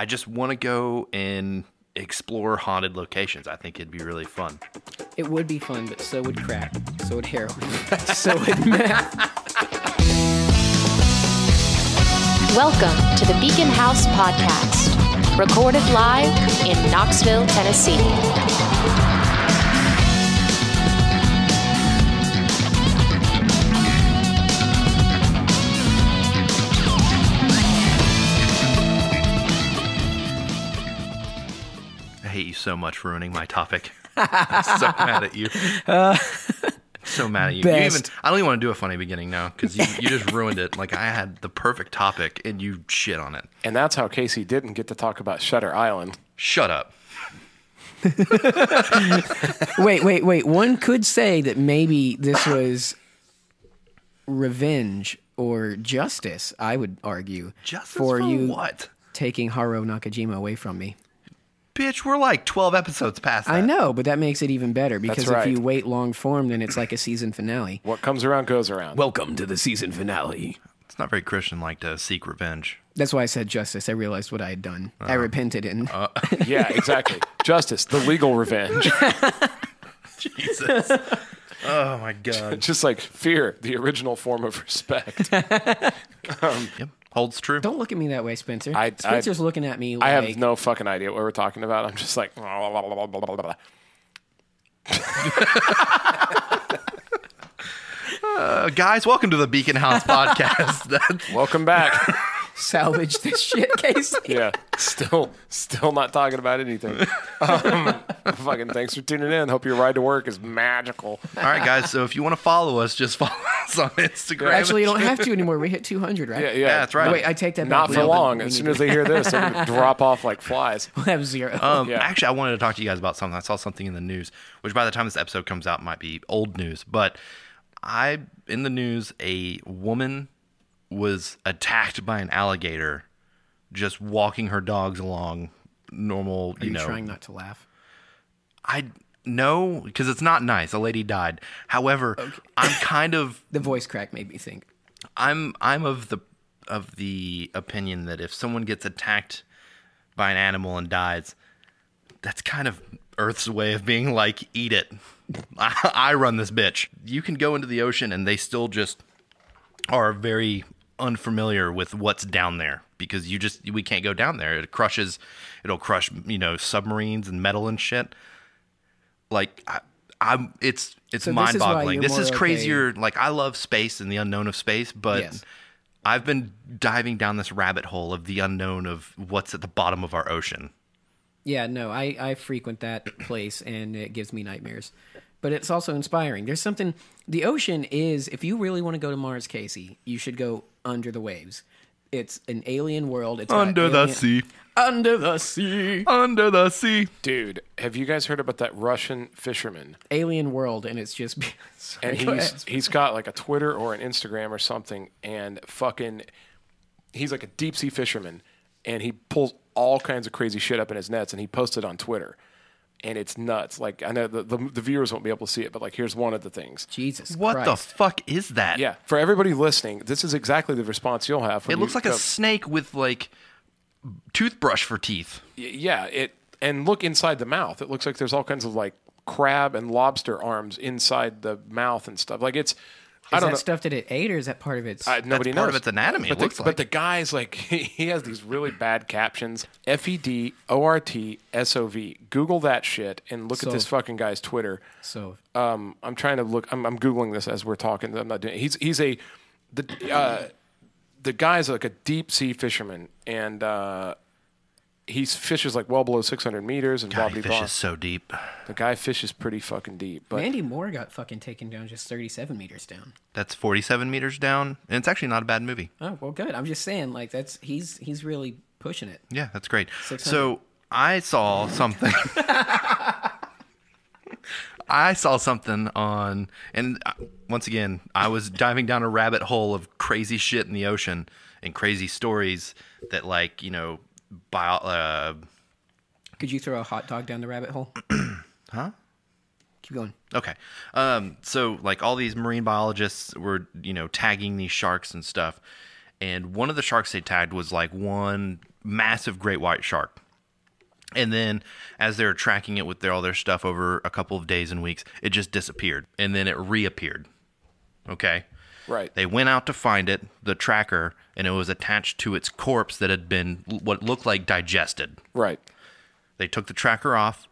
I just want to go and explore haunted locations. I think it'd be really fun. It would be fun, but so would crack. So would heroin. So would meth. Welcome to the Beacon House Podcast, recorded live in Knoxville, Tennessee. I hate you so much for ruining my topic. I'm so mad at you. So mad at you. I don't even want to do a funny beginning now because you just ruined it. Like, I had the perfect topic and you shit on it. And that's how Casey didn't get to talk about Shutter Island. Shut up. Wait. One could say that maybe this was revenge or justice, I would argue. Justice for you what? Taking Haruo Nakajima away from me. Bitch, we're like 12 episodes past that. I know, but that makes it even better because That's right. if you wait long form, then it's like a season finale. What comes around goes around. Welcome to the season finale. It's not very Christian-like to seek revenge. That's why I said justice. I realized what I had done. I repented and... Yeah, exactly. Justice, the legal revenge. Jesus. Oh, my God. Just like fear, the original form of respect. Yep. Holds true. Don't look at me that way, Spencer. Spencer's looking at me like... I have no fucking idea what we're talking about. I'm just like... blah, blah, blah, blah, blah, blah. Guys, welcome to the Beacon House Podcast. Welcome back. Salvage this shit, Casey. Yeah, still not talking about anything. Fucking thanks for tuning in. Hope your ride to work is magical. All right, guys, so if you want to follow us, just follow us on Instagram. Actually, you don't have to anymore. We hit 200, right? Yeah, that's right. Wait, I take that back. Not for long. As soon as they hear this, they're going to drop off like flies. We'll have 0. Yeah. Actually, I wanted to talk to you guys about something. I saw something in the news, which by the time this episode comes out might be old news. But in the news, a woman was attacked by an alligator just walking her dogs along normal, Are you trying not to laugh? No, because it's not nice. A lady died. However, okay. I'm kind of... The voice crack made me think. I'm of the opinion that if someone gets attacked by an animal and dies, that's kind of Earth's way of being like, eat it. I run this bitch. You can go into the ocean and they still just are very unfamiliar with what's down there because we can't go down there. It'll crush, submarines and metal and shit. Like it's so mind-boggling. This is crazier. Okay. Like, I love space and the unknown of space, but yes. I've been diving down this rabbit hole of the unknown of what's at the bottom of our ocean. Yeah, no, I frequent that place and it gives me nightmares. But it's also inspiring. There's something... The ocean is... If you really want to go to Mars, Casey, you should go under the waves. It's an alien world. It's under the sea. Under the sea. Under the sea. Dude, have you guys heard about that Russian fisherman? Alien world, and it's just... Sorry, and he's got like a Twitter or an Instagram or something, and fucking... He's like a deep sea fisherman, and he pulls all kinds of crazy shit up in his nets, and he posts it on Twitter. And it's nuts. Like, I know the viewers won't be able to see it, but like, here's one of the things. Jesus What Christ. the fuck is that? Yeah. For everybody listening, this is exactly the response you'll have. It looks like a snake with like toothbrush for teeth. Yeah. And look inside the mouth. It looks like there's all kinds of like crab and lobster arms inside the mouth and stuff. Like, it's... Is that stuff that it ate, or is that part of its... Nobody knows. Part of its anatomy, it looks like. But the guy's like, he has these really bad captions. FEDORTSOV. Google that shit and look at this fucking guy's Twitter. So, I'm trying to look. I'm Googling this as we're talking. I'm not doing it. The guy's like a deep sea fisherman, and he fishes like well below 600 meters. And God, he fishes so deep. The guy fishes pretty fucking deep. But Mandy Moore got fucking taken down just 37 meters down. That's 47 meters down, and it's actually not a bad movie. Oh, well, good. I'm just saying, like, he's really pushing it. Yeah, that's great. 600. So I saw something. On, and once again, I was diving down a rabbit hole of crazy shit in the ocean and crazy stories that, like, Could you throw a hot dog down the rabbit hole? Huh? Keep going. Okay. So like all these marine biologists were, tagging these sharks and stuff. And one of the sharks they tagged was like one massive great white shark. And then as they were tracking it with all their stuff over a couple of days and weeks, it just disappeared. And then it reappeared. Okay? Right. They went out to find it, the tracker, and it was attached to its corpse that had been what looked like digested. Right. They took the tracker off,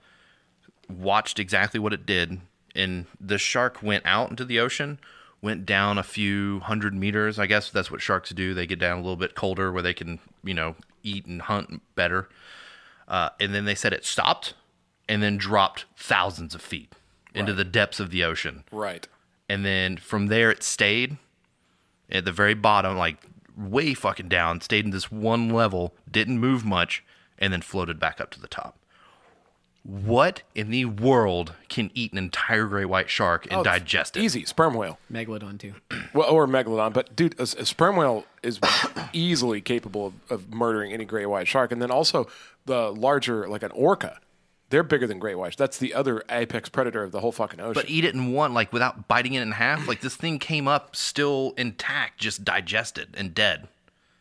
watched exactly what it did, and the shark went out into the ocean, went down a few 100 meters. I guess that's what sharks do. They get down a little bit colder where they can, eat and hunt better. And then they said it stopped and then dropped thousands of feet into the depths of the ocean. Right. And then from there it stayed at the very bottom, like way fucking down, stayed in this one level, didn't move much, and then floated back up to the top. What in the world can eat an entire great white shark and digest it? Easy. Sperm whale. Megalodon too. Well, or megalodon. But, dude, a sperm whale is easily capable of murdering any great white shark. And then also the larger, like an orca, they're bigger than great whites. That's the other apex predator of the whole fucking ocean. But eat it in one, like without biting it in half? Like this thing came up still intact, just digested and dead.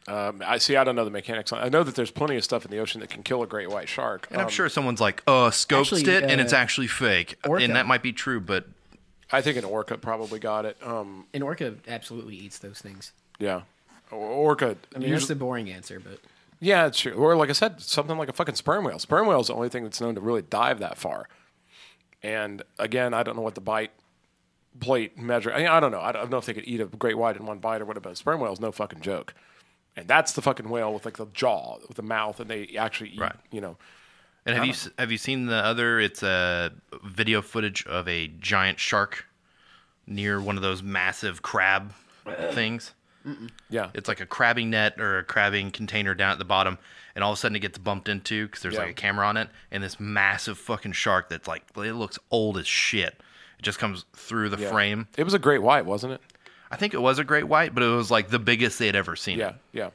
I don't know the mechanics on it. I know that there's plenty of stuff in the ocean that can kill a great white shark. And I'm sure someone's like, scoped actually, it, and it's actually fake. orca. And that might be true, but... I think an orca probably got it. An orca absolutely eats those things. Yeah. Orca... I mean, that's the boring answer, but... Yeah, it's true. Or like I said, something like a fucking sperm whale. Sperm whale is the only thing that's known to really dive that far. And again, I don't know what the bite plate measure... I don't know. I don't know if they could eat a great white in one bite or whatever, but sperm whale is no fucking joke. And that's the fucking whale with like the jaw, with the mouth, and they actually eat, And have you seen the other? It's a video footage of a giant shark near one of those massive crab things. Mm-mm. Yeah, it's like a crabbing net or a crabbing container down at the bottom, and all of a sudden it gets bumped into because there's like a camera on it, and this massive fucking shark that's like it looks old as shit. It just comes through the frame. It was a great white, wasn't it? I think it was a great white, but it was like the biggest they had ever seen. Yeah.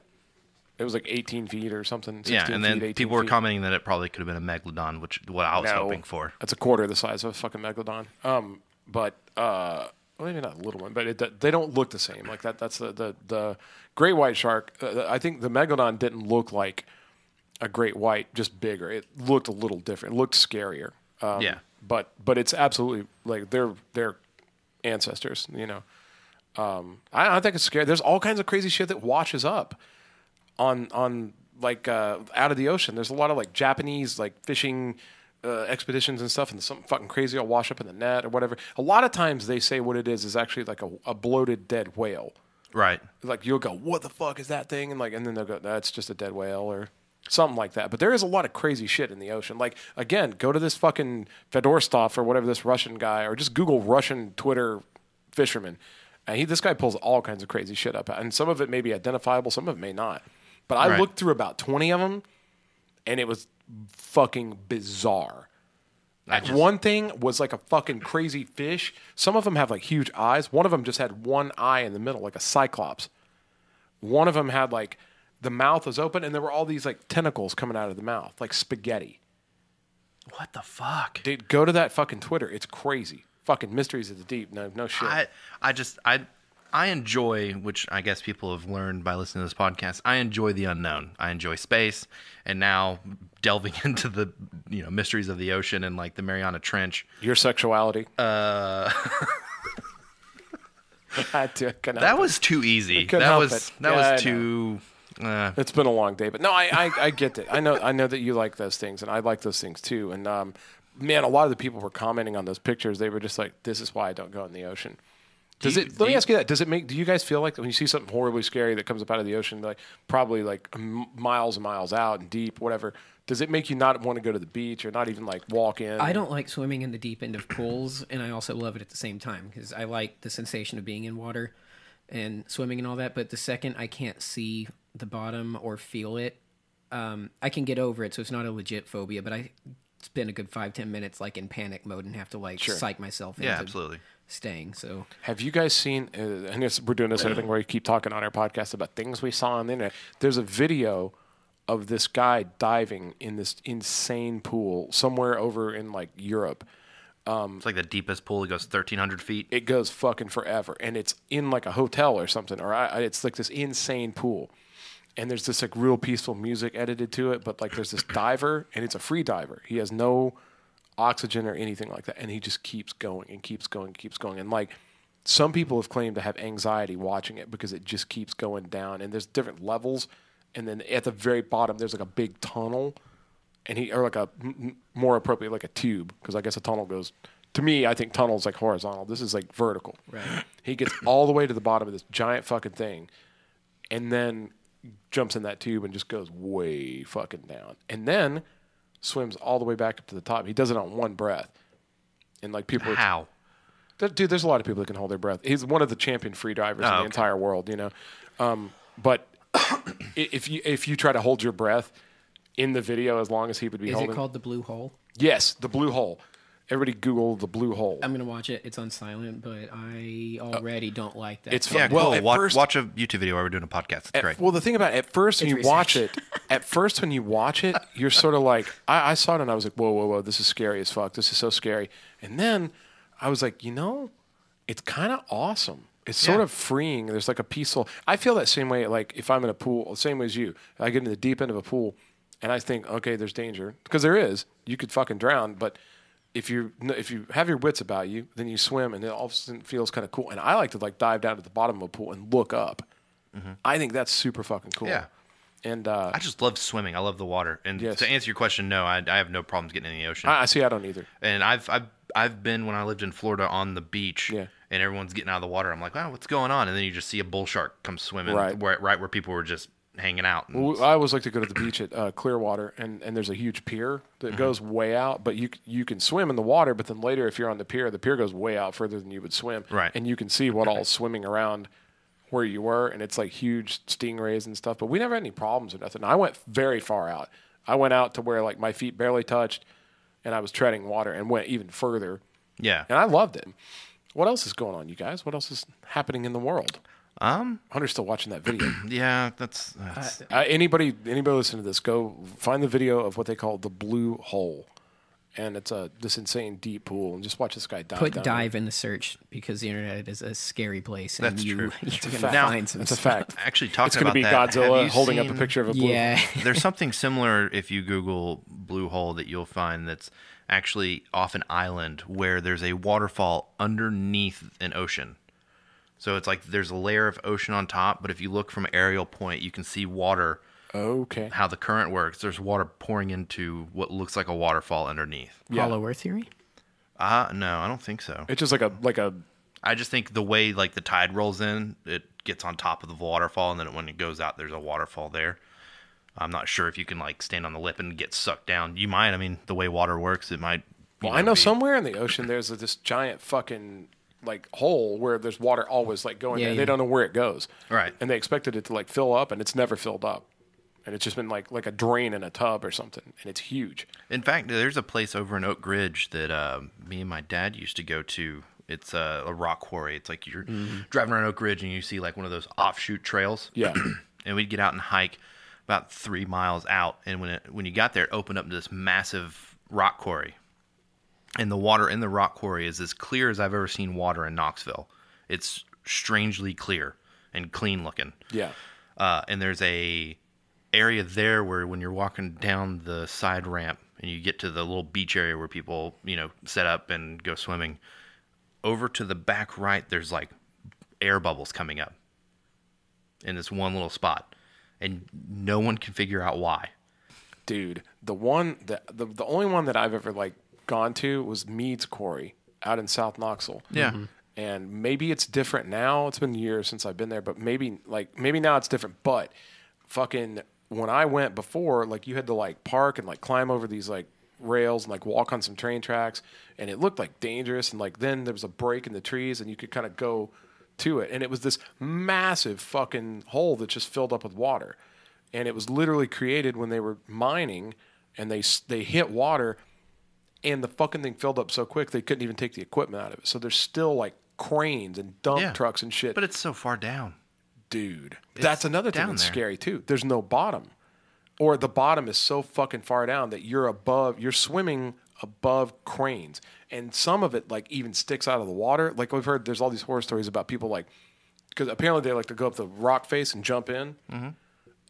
It was like 18 feet or something. 16 yeah, and then feet, people were feet. commenting that it probably could have been a megalodon, which what I was hoping for. That's a quarter the size of a fucking megalodon. But well, maybe not a little one, but they don't look the same. Like that. That's the great white shark. I think the megalodon didn't look like a great white, just bigger. It looked a little different. It looked scarier. But it's absolutely like they're ancestors. I think it's scary. There's all kinds of crazy shit that washes up on like out of the ocean. There's a lot of like Japanese like fishing expeditions and stuff, and something fucking crazy will wash up in the net or whatever. A lot of times they say what it is actually like a bloated dead whale. Right. Like you'll go, what the fuck is that thing? And then they'll go, that's just a dead whale or something like that. But there is a lot of crazy shit in the ocean. Like again, go to this fucking Fedorstov or whatever, this Russian guy, or just Google Russian Twitter fisherman. And this guy pulls all kinds of crazy shit up. And some of it may be identifiable, some of it may not. But I looked through about 20 of them, and it was fucking bizarre. One thing was like a fucking crazy fish. Some of them have like huge eyes. One of them just had one eye in the middle, like a cyclops. One of them had like the mouth was open, and there were all these like tentacles coming out of the mouth, like spaghetti. What the fuck? Dude, go to that fucking Twitter. It's crazy. Fucking mysteries of the deep. No shit. I enjoy, which I guess people have learned by listening to this podcast, I enjoy the unknown. I enjoy space, and now delving into the mysteries of the ocean and like the Mariana Trench. Your sexuality. That was too easy. That was too. It's been a long day, but no, I get it. I know that you like those things, and I like those things too. And man, a lot of the people were commenting on those pictures. They were just like, "This is why I don't go in the ocean." Let me ask you that. Does it make? Do you guys feel like when you see something horribly scary that comes up out of the ocean, like probably like miles and miles out and deep, whatever? Does it make you not want to go to the beach or not even like walk in? I don't like swimming in the deep end of pools, and I also love it at the same time because I like the sensation of being in water and swimming and all that. But the second I can't see the bottom or feel it, I can get over it. So it's not a legit phobia, but I spend a good 5-10 minutes like in panic mode and have to like psych myself into absolutely. Staying. So have you guys seen and we're doing this other thing where we keep talking on our podcast about things we saw on the internet. There's a video of this guy diving in this insane pool somewhere over in like Europe. It's like the deepest pool. It goes 1,300 feet. It goes fucking forever, and it's in like a hotel or something, or it's like this insane pool. and there's this like real peaceful music edited to it, but like there's this diver, and it's a free diver. He has no oxygen or anything like that, and he just keeps going and keeps going and keeps going. And like some people have claimed to have anxiety watching it because it just keeps going down, and there's different levels, and then at the very bottom there's like a big tunnel, and or like a more appropriate like a tube, because I guess a tunnel goes, to me I think tunnel's like horizontal. This is like vertical. Right. He gets all the way to the bottom of this giant fucking thing, and then jumps in that tube and just goes way fucking down, and then swims all the way back up to the top. He does it on one breath. And like people How? Dude, there's a lot of people that can hold their breath. He's one of the champion free divers in the entire world, you know. But if you try to hold your breath in the video as long as he would be holding. Is it called the blue hole? Yes, the blue hole. Everybody Google the blue hole. I'm gonna watch it. It's on silent, but I already don't like that. It's Yeah, fun. Well, cool. at first, Watch a YouTube video while we're doing a podcast. It's great. Well, the thing about it, at first when you watch it, you're sort of like, I saw it and I was like, whoa, whoa, whoa, this is scary as fuck. This is so scary. And then I was like, you know, it's kind of awesome. It's sort of freeing. There's like a peaceful. I feel that same way. Like if I'm in a pool, the same way as you. I get into the deep end of a pool, and I think, okay, there's danger, because there is. You could fucking drown, but if you have your wits about you, then you swim, and it all of a sudden feels kind of cool. And I like to like dive down to the bottom of a pool and look up. Mm-hmm. I think that's super fucking cool. Yeah. And I just love swimming. I love the water. And Yes. to answer your question, no, I have no problems getting in the ocean. I see. I don't either. And I've been, when I lived in Florida, on the beach, Yeah. and everyone's getting out of the water. I'm like, wow, what's going on? And then you just see a bull shark come swimming right where people were just hanging out. And Well, I always like to go to the beach at Clearwater, and there's a huge pier that goes way out, but you can swim in the water, but then later if you're on the pier goes way out further than you would swim. Right. And you can see what all's swimming around where you were, and it's like huge stingrays and stuff, but we never had any problems or nothing. I went very far out. I went out to where like my feet barely touched, and I was treading water, and went even further. yeah. And I loved it. What else is going on, you guys? What else is happening in the world? Hunter's still watching that video. Yeah, that's Anybody listening to this, go find the video of what they call the blue hole, and it's this insane deep pool, and just watch this guy dive. Put down dive in the search, because the internet is a scary place. And That's true. You're fact. gonna Now, find some It's a stuff. fact. actually It's talking going to about be that. Have Godzilla you holding up a seen- picture of a blue. Yeah. There's something similar if you Google blue hole that you'll find that's actually off an island where there's a waterfall underneath an ocean. So it's like there's a layer of ocean on top, but if you look from an aerial point, you can see water, Okay. how the current works. There's water pouring into what looks like a waterfall underneath. Yeah. Hollow Earth theory. No, I don't think so. It's just like a I just think the way like the tide rolls in, it gets on top of the waterfall, and then when it goes out, there's a waterfall there. I'm not sure if you can like stand on the lip and get sucked down. You might. I mean, the way water works, it might. Well, I know somewhere in the ocean there's this giant fucking like hole where there's water always like going there. Yeah. They don't know where it goes. Right. And they expected it to like fill up, and it's never filled up. And it's just been like a drain in a tub or something, and it's huge. In fact, there's a place over in Oak Ridge that me and my dad used to go to. It's a rock quarry. It's like you're driving around Oak Ridge and you see like one of those offshoot trails. Yeah. And we'd get out and hike about 3 miles out. And when you got there, it opened up to this massive rock quarry. And the water in the rock quarry is as clear as I've ever seen water in Knoxville. It's strangely clear and clean looking. Yeah. And there's a area there where when you're walking down the side ramp and you get to the little beach area where people, set up and go swimming, over to the back right, there's like air bubbles coming up in this one little spot, and no one can figure out why. Dude, the only one that I've ever like gone to was Mead's Quarry out in South Knoxville. Yeah. And maybe it's different now. It's been years since I've been there, but maybe now it's different. But fucking when I went before, like you had to like park and like climb over these like rails and like walk on some train tracks, and it looked like dangerous. And like then there was a break in the trees, and you could kind of go to it, and it was this massive fucking hole that just filled up with water, and it was literally created when they were mining, and they hit water, and the fucking thing filled up so quick they couldn't even take the equipment out of it. So there's still like cranes and dump trucks and shit. But it's so far down. Dude, that's another thing down that's there. scary too. There's no bottom, or the bottom is so fucking far down that you're swimming above cranes, and some of it like even sticks out of the water. Like we've heard, there's all these horror stories about people like, because apparently they like to go up the rock face and jump in,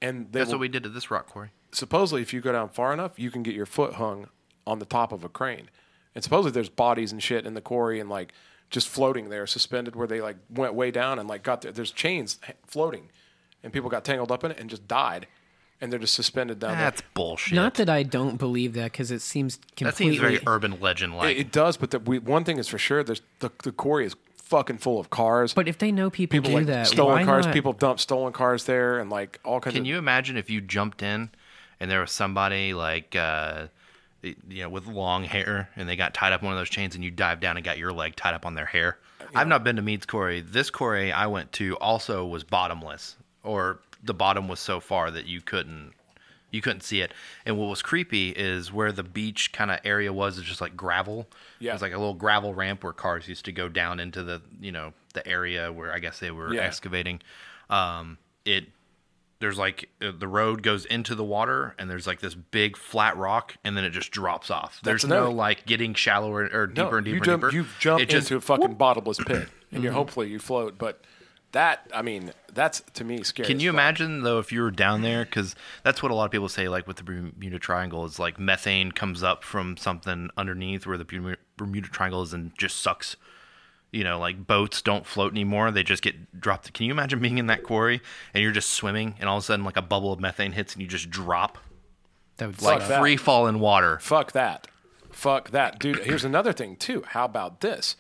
And That's what we did to this rock quarry. supposedly, if you go down far enough, you can get your foot hung on the top of a crane. And supposedly there's bodies and shit in the quarry and like just floating there, suspended where they like went way down and like got there. There's chains floating, and people got tangled up in it and just died. And they're just suspended down there. That's bullshit. Not that I don't believe that, because it seems completely... That seems very urban legend-like. It does, but one thing is for sure: there's the quarry is fucking full of cars. But if they know people do like that, stolen why cars, not? people dump stolen cars there, and like all kinds. Can you imagine if you jumped in and there was somebody like, with long hair and they got tied up in one of those chains and you dived down and got your leg tied up on their hair? I've not been to Mead's Quarry. This quarry I went to also was bottomless, or the bottom was so far that you couldn't see it. And what was creepy is where the beach kind of area was. It's just like gravel. Yeah. It was like a little gravel ramp where cars used to go down into the area where I guess they were excavating. There's like the road goes into the water and there's like this big flat rock and then it just drops off. There's no like getting shallower or deeper and deeper and deeper. You jump into a fucking bottomless pit and hopefully you float. But that's to me scary. Can you imagine though if you were down there? Because that's what a lot of people say. Like with the Bermuda Triangle, is like methane comes up from something underneath where the Bermuda Triangle is and just sucks. Like boats don't float anymore; they just get dropped. Can you imagine being in that quarry and you're just swimming, and all of a sudden like a bubble of methane hits and you just drop, That would like suck. free fall in water? Fuck that, dude. Here's another thing too. How about this?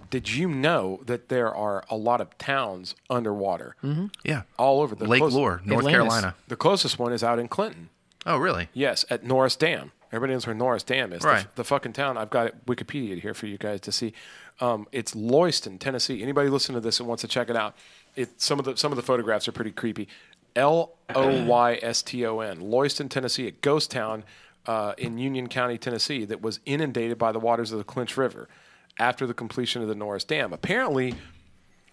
Did you know that there are a lot of towns underwater? Mm-hmm. Yeah, all over the Lake Lure, North Atlantis. Carolina. The closest one is out in Clinton. Oh, really? Yes, at Norris Dam. Everybody knows where Norris Dam is. Right. The fucking town. I've got Wikipedia here for you guys to see. It's Loyston, Tennessee. Anybody listen to this and wants to check it out? Some of the photographs are pretty creepy. Loyston, Loyston, Tennessee, a ghost town in Union County, Tennessee, that was inundated by the waters of the Clinch River after the completion of the Norris Dam. Apparently,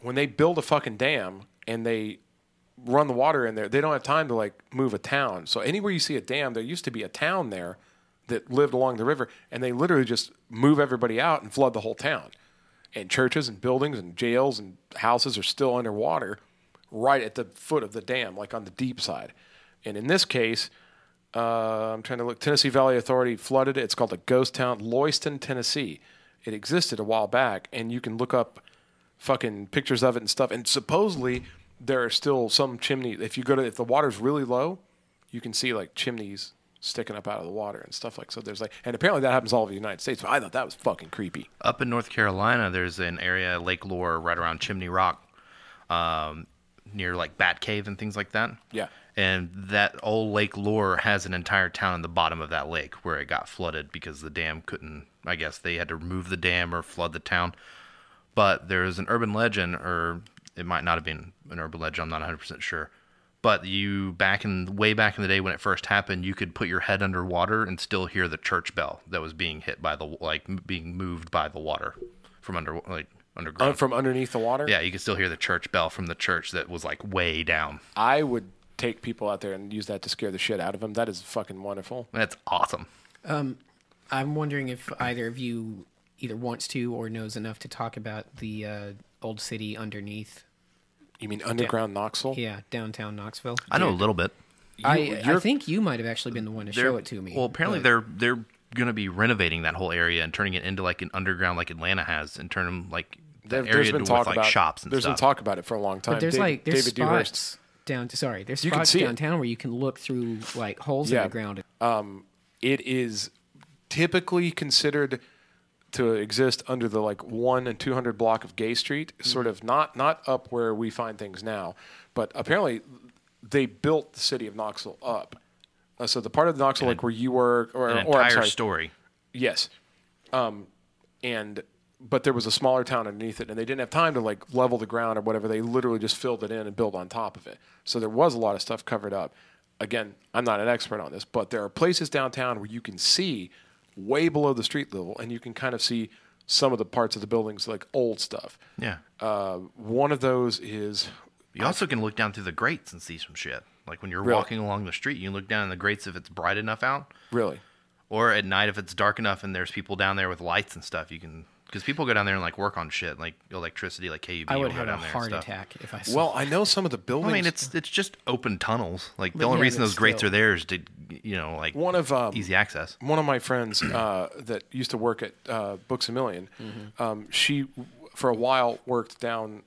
when they build a fucking dam and they run the water in there, they don't have time to like move a town. So anywhere you see a dam, there used to be a town there that lived along the river, and they literally just move everybody out and flood the whole town. And churches and buildings and jails and houses are still underwater right at the foot of the dam, like on the deep side. And in this case, I'm trying to look, Tennessee Valley Authority flooded it. It's called a ghost town, Loyston, Tennessee. It existed a while back, and you can look up fucking pictures of it and stuff. And supposedly there are still some chimney. If the water's really low, you can see like chimneys sticking up out of the water and stuff like. So there's like, and apparently that happens all over the United States. But I thought that was fucking creepy. Up in North Carolina, there's an area, Lake Lure, right around Chimney Rock, near like Bat Cave and things like that. Yeah. And that old Lake Lure has an entire town in the bottom of that lake where it got flooded because the dam couldn't, I guess they had to remove the dam or flood the town. But there's an urban legend, or it might not have been an urban legend, I'm not 100% sure. But way back in the day when it first happened, you could put your head underwater and still hear the church bell that was being hit by being moved by the water from underground. From underneath the water? Yeah, you could still hear the church bell from the church that was like way down. I would take people out there and use that to scare the shit out of them. That is fucking wonderful. That's awesome. I'm wondering if either of you either wants to or knows enough to talk about the old city underneath. You mean underground Knoxville? Yeah, downtown Knoxville. I know a little bit. I think you might have actually been the one to show it to me. Well, apparently they're going to be renovating that whole area and turning it into like an underground like Atlanta has, and turn them like that area with like shops and there's stuff. been talk about it for a long time. But there's David spots there's spots downtown where you can look through like holes in the ground. It is typically considered to exist under the like 1 and 200 block of Gay Street, sort of not up where we find things now, but apparently they built the city of Knoxville up. So the part of Knoxville, like where you were, entire story. Yes, but there was a smaller town underneath it, and they didn't have time to like level the ground or whatever. They literally just filled it in and built on top of it. So there was a lot of stuff covered up. Again, I'm not an expert on this, but there are places downtown where you can see way below the street level, and you can kind of see some of the parts of the buildings, like old stuff. Yeah. One of those is... You also can look down through the grates and see some shit. Like when you're Really? walking along the street, you can look down in the grates if it's bright enough out. Really? Or at night if it's dark enough and there's people down there with lights and stuff, you can Because people go down there and like work on shit like electricity, like KUB. I would will have go a down there and heart stuff. attack if I saw. Well, I know some of the buildings. I mean, it's just open tunnels. Like the But only yeah, reason but those grates still. are there is to like one of easy access. One of my friends that used to work at Books A Million, she for a while worked down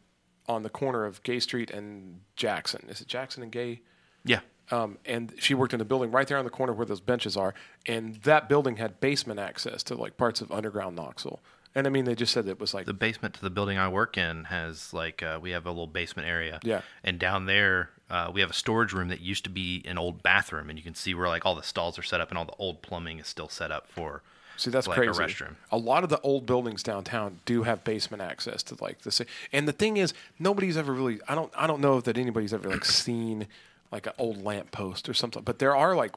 on the corner of Gay Street and Jackson. Is it Jackson and Gay? Yeah. And she worked in a building right there on the corner where those benches are, and that building had basement access to like parts of underground Knoxville. And I mean, they just said it was like The basement to the building I work in has like we have a little basement area. Yeah. And down there we have a storage room that used to be an old bathroom, and you can see where like all the stalls are set up and all the old plumbing is still set up for. See, that's like crazy. a restroom. A lot of the old buildings downtown do have basement access to like the. And the thing is, nobody's ever really. I don't know that anybody's ever like seen like an old lamp post or something. But there are like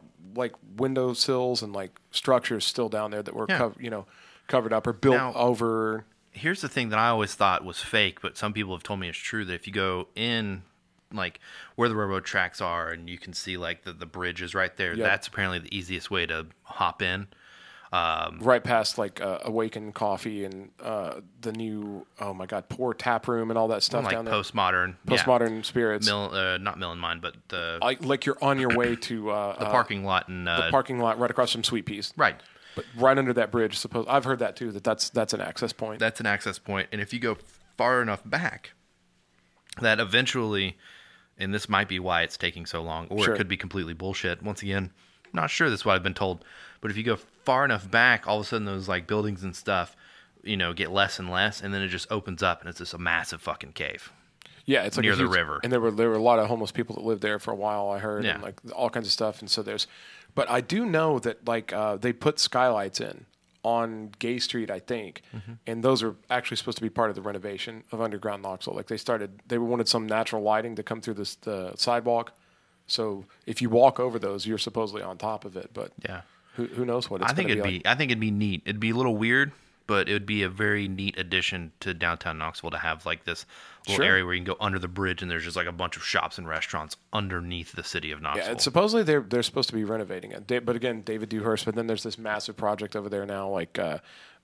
window sills and like structures still down there that were covered up or built Now- over. Here's the thing that I always thought was fake, but some people have told me it's true, that if you go in like where the railroad tracks are and you can see like the bridge is right there, Yep. that's apparently the easiest way to hop in. Right past like Awaken Coffee and the new Pour Tap Room and all that stuff Like down there. postmodern. Postmodern Spirits. Not Mill and Mine, but the Like you're on your way to the parking lot and the parking lot right across from Sweet Peas. right. But right under that bridge, I've heard that too. That's an access point. That's an access point, and if you go far enough back, that eventually, and this might be why it's taking so long, or Sure. it could be completely bullshit. Once again, not sure. This is what I've been told, but if you go far enough back, all of a sudden those like buildings and stuff, get less and less, and then it just opens up, and it's just a massive fucking cave. Yeah, it's like near a the huge- river. and there were a lot of homeless people that lived there for a while. I heard, Yeah. and like all kinds of stuff. And so but I do know that like they put skylights in on Gay Street, I think, and those are actually supposed to be part of the renovation of underground Knoxville. Like they wanted some natural lighting to come through the sidewalk. So if you walk over those, you're supposedly on top of it. But Yeah. who knows what it's I think gonna it'd be be. I think it'd be neat. It'd be a little weird, but it would be a very neat addition to downtown Knoxville to have like this little Sure. area where you can go under the bridge and there's just like a bunch of shops and rachants underneath the city of Knoxville. Yeah, and supposedly they're supposed to be renovating it. But again, David Dewhurst. But then there's this massive project over there now, like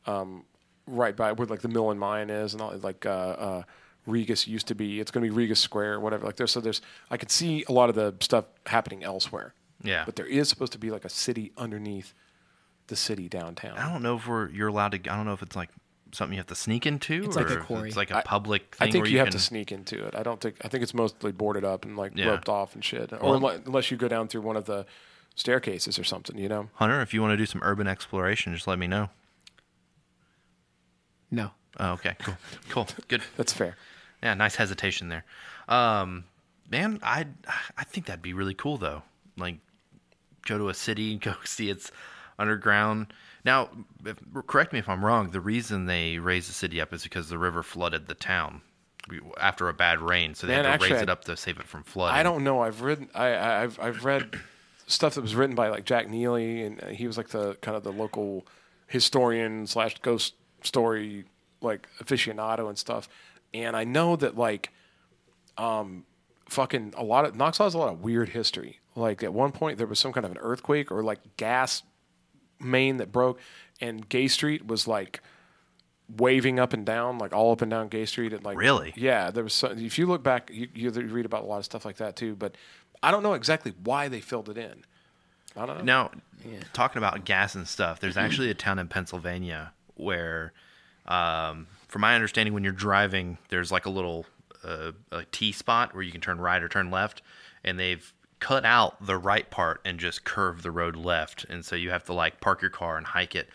right by where like the Mill and Mine is, and all, like Regus used to be. It's going to be Regus Square, or whatever. Like there's I could see a lot of the stuff happening elsewhere. Yeah. But there is supposed to be like a city underneath the city downtown. I don't know if you're allowed to. I don't know if it's like something you have to sneak into. It's or like a if quarry. It's like a public thing. I think where you have can, to sneak into it. I think it's mostly boarded up and like Yeah. roped off and shit. Well- Or unless you go down through one of the staircases or something, Hunter, if you want to do some urban exploration, just let me know. No. Oh, okay, cool, good. That's fair. Yeah, nice hesitation there. Man, I think that'd be really cool though. Like, go to a city, go see its underground. Now, correct me if I'm wrong. The reason they raised the city up is because the river flooded the town after a bad rain, so they Man, had to actually, raise it up to save it from flooding. I don't know. I've read stuff that was written by like Jack Neely, and he was like the kind of the local historian / ghost story like aficionado and stuff. And I know that like fucking a lot of Knoxville has a lot of weird history. Like at one point there was some kind of an earthquake or like gas main that broke, and Gay Street was like waving up and down, like all up and down Gay Street. And like Really? yeah, there was. If you look back, you read about a lot of stuff like that too. But I don't know exactly why they filled it in. I don't know. Now, talking about gas and stuff, there's actually a town in Pennsylvania where, from my understanding, when you're driving, there's like a little a T spot where you can turn right or turn left, and they've cut out the right part and just curved the road left, and so you have to like park your car and hike it.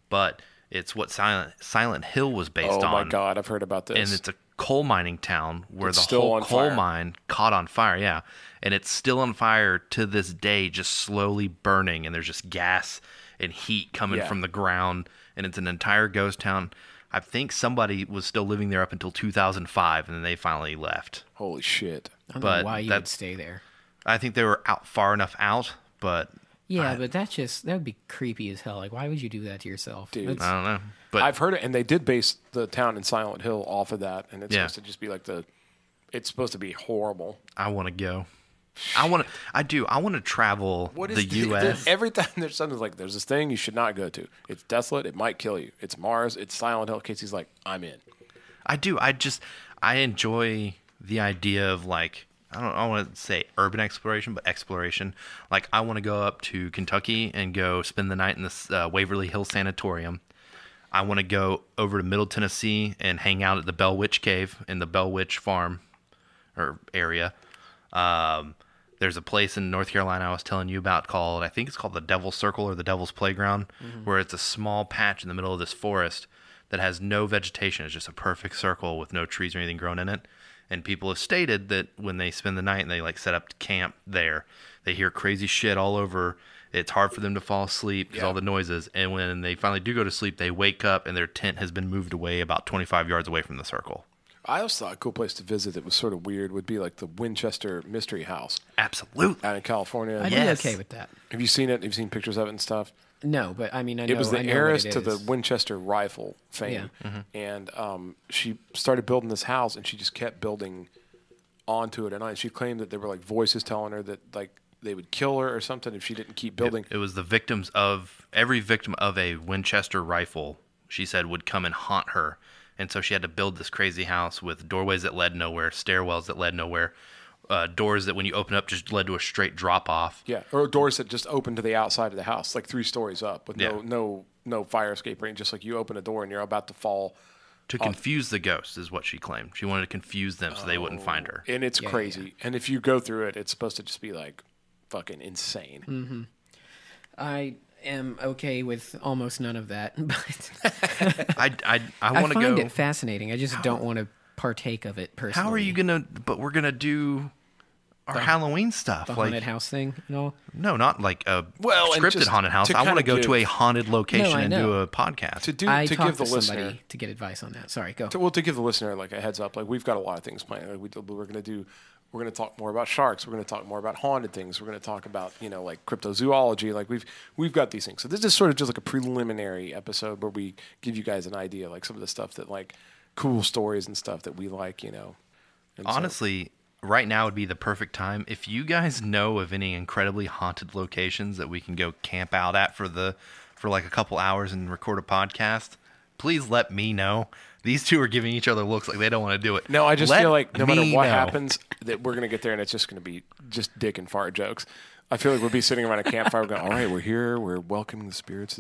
But it's what Silent Hill was based on. Oh my God, I've heard about this. And it's a coal mining town where It's the still whole on coal fire. mine caught on fire, yeah. And it's still on fire to this day, just slowly burning, and there's just gas and heat coming Yeah. from the ground, and it's an entire ghost town. I think somebody was still living there up until 2005, and then they finally left. Holy shit. I don't But know why you would that's- stay there. I think they were out far enough out, but Yeah, but that would be creepy as hell. Like, why would you do that to yourself? Dude. That's- I don't know. But I've heard it, and they did base the town in Silent Hill off of that, and it's Yeah. supposed to just be like it's supposed to be horrible. I want to go. I want to travel the U.S. Every time there's something like, there's this thing you should not go to. It's desolate. It might kill you. It's Mars. It's Silent Hill. Casey's like, I'm in. I do. I enjoy the idea of like, I don't want to say urban exploration, but exploration. Like, I want to go up to Kentucky and go spend the night in this Waverly Hills Sanatorium. I want to go over to Middle Tennessee and hang out at the Bell Witch Cave in the Bell Witch Farm or area. There's a place in North Carolina I was telling you about called, I think it's called the Devil's Circle or the Devil's Playground, where it's a small patch in the middle of this forest that has no vegetation. It's just a perfect circle with no trees or anything growing in it. And people have stated that when they spend the night and they like set up camp there, they hear crazy shit all over. It's hard for them to fall asleep because all the noises. And when they finally do go to sleep, they wake up and their tent has been moved away about 25 yards away from the circle. I also thought a cool place to visit that was sort of weird would be like the Winchester Mystery House. Absolutely. Out in California. I'd be okay with that. Have you seen it? Have you seen pictures of it and stuff? No, but I mean, I know It was the heiress to the is. Winchester rifle fame. Yeah. And she started building this house, and she just kept building onto it. And she claimed that there were like voices telling her that like they would kill her or something if she didn't keep building. It was the victims of, every victim of a Winchester rifle, she said, would come and haunt her. And so she had to build this crazy house with doorways that led nowhere, stairwells that led nowhere, doors that when you open up just led to a straight drop off. Yeah, or doors that just open to the outside of the house, like 3 stories up, with no fire escape or anything. Just like you open a door and you're about to fall. To confuse the ghosts is what she claimed. She wanted to confuse them so they wouldn't find her. And it's crazy. Yeah. And if you go through it, it's supposed to just be like fucking insane. Mm-hmm. I am okay with almost none of that, but I want to go. I find it fascinating. I just don't want to partake of it personally. How are you gonna? But we're gonna do our Halloween stuff, the like haunted house thing and all? no, not like a and scripted just haunted house. to I want to kinda go to a haunted location No, I and do know. a podcast. To I talked give the to listener somebody to get advice on that. Sorry, go. to give the listener like a heads up, like we've got a lot of things planned. Like we're going to talk more about sharks. We're going to talk more about haunted things. We're going to talk about, like cryptozoology. Like we've got these things. So this is sort of just like a preliminary episode where we give you guys an idea, like some of the stuff that like cool stories and stuff that we like, And Honestly, right now would be the perfect time. If you guys know of any incredibly haunted locations that we can go camp out at for like a couple hours and record a podcast, please let me know. These two are giving each other looks like they don't want to do it. No, I just feel like no matter what know. happens, that we're going to get there and it's just going to be just dick and fart jokes. I feel like we'll be sitting around a campfire going, all right, we're here. We're welcoming the spirits.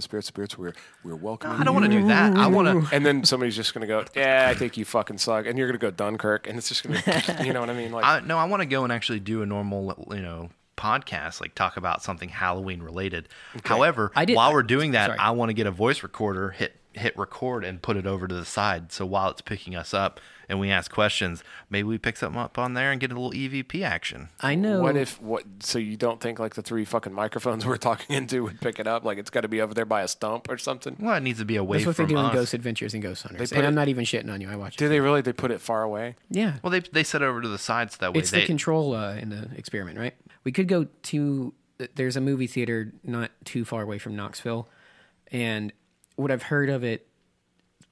We're welcoming. I don't want to do that. I want to. And then somebody's just going to go, yeah, I think you fucking suck. And you're going to go Dunkirk. And it's just going to, you know what I mean? Like, I want to go and actually do a normal, podcast, like talk about something Halloween related. However, while we're doing that, sorry. I want to get a voice recorder, hit record and put it over to the side. So while it's picking us up and we ask questions, maybe we pick something up on there and get a little EVP action. I know. So you don't think like the 3 fucking microphones we're talking into would pick it up? Like it's got to be over there by a stump or something? Well, it needs to be away That's what from they do in us. Ghost Adventures and Ghost Hunters. put And I'm it- not even shitting on you. I watch it. Do they really? They put it far away? Yeah. Well, they set it over to the side so that way It's the control in the experiment, right? We could go to... There's a movie theater not too far away from Knoxville. And what I've heard of it,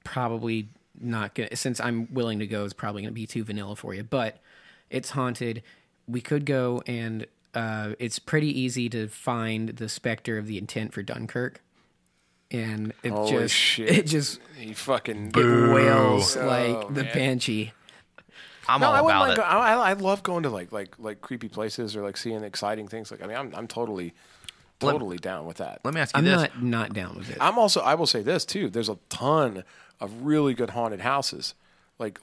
probably not going to... Since I'm willing to go, it's probably going to be too vanilla for you. But it's haunted. We could go and... it's pretty easy to find the specter of the intent for Dunkirk. And it Holy shit. It just... You fucking... It wails Oh, like the man. banshee. I'm No, all I wouldn't about mind it. I love going to like creepy places or like seeing exciting things. Like I mean, I'm totally down with that. Let me ask you I'm this. not down with it. I will say this too. There's a ton of really good haunted houses, like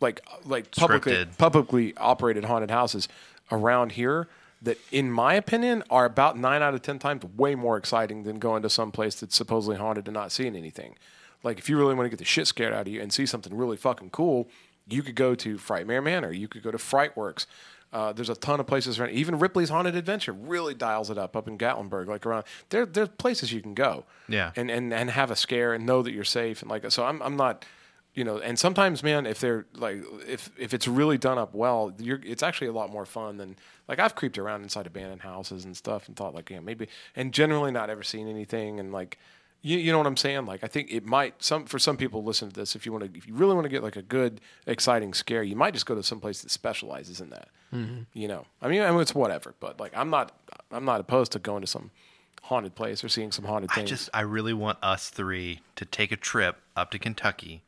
publicly operated haunted houses around here that, in my opinion, are about 9 out of 10 times way more exciting than going to some place that's supposedly haunted and not seeing anything. Like if you really want to get the shit scared out of you and see something really fucking cool, you could go to Frightmare Manor. You could go to Frightworks. There's a ton of places around. Even Ripley's Haunted Adventure really dials it up in Gatlinburg. Like around there's places you can go. Yeah. And have a scare and know that you're safe. And like so, I'm not. And sometimes, man, if they're like, if it's really done up well, it's actually a lot more fun than like I've creeped around inside abandoned houses and stuff and thought like, yeah, maybe, and generally not ever seen anything and like, You know what I'm saying? Like, I think it might for some people listen to this. If you really want to get like a good, exciting scare, you might just go to some place that specializes in that. Mm-hmm. You know, I mean, it's whatever. But like, I'm not opposed to going to some haunted place or seeing some haunted things. I really want us three to take a trip up to Kentucky,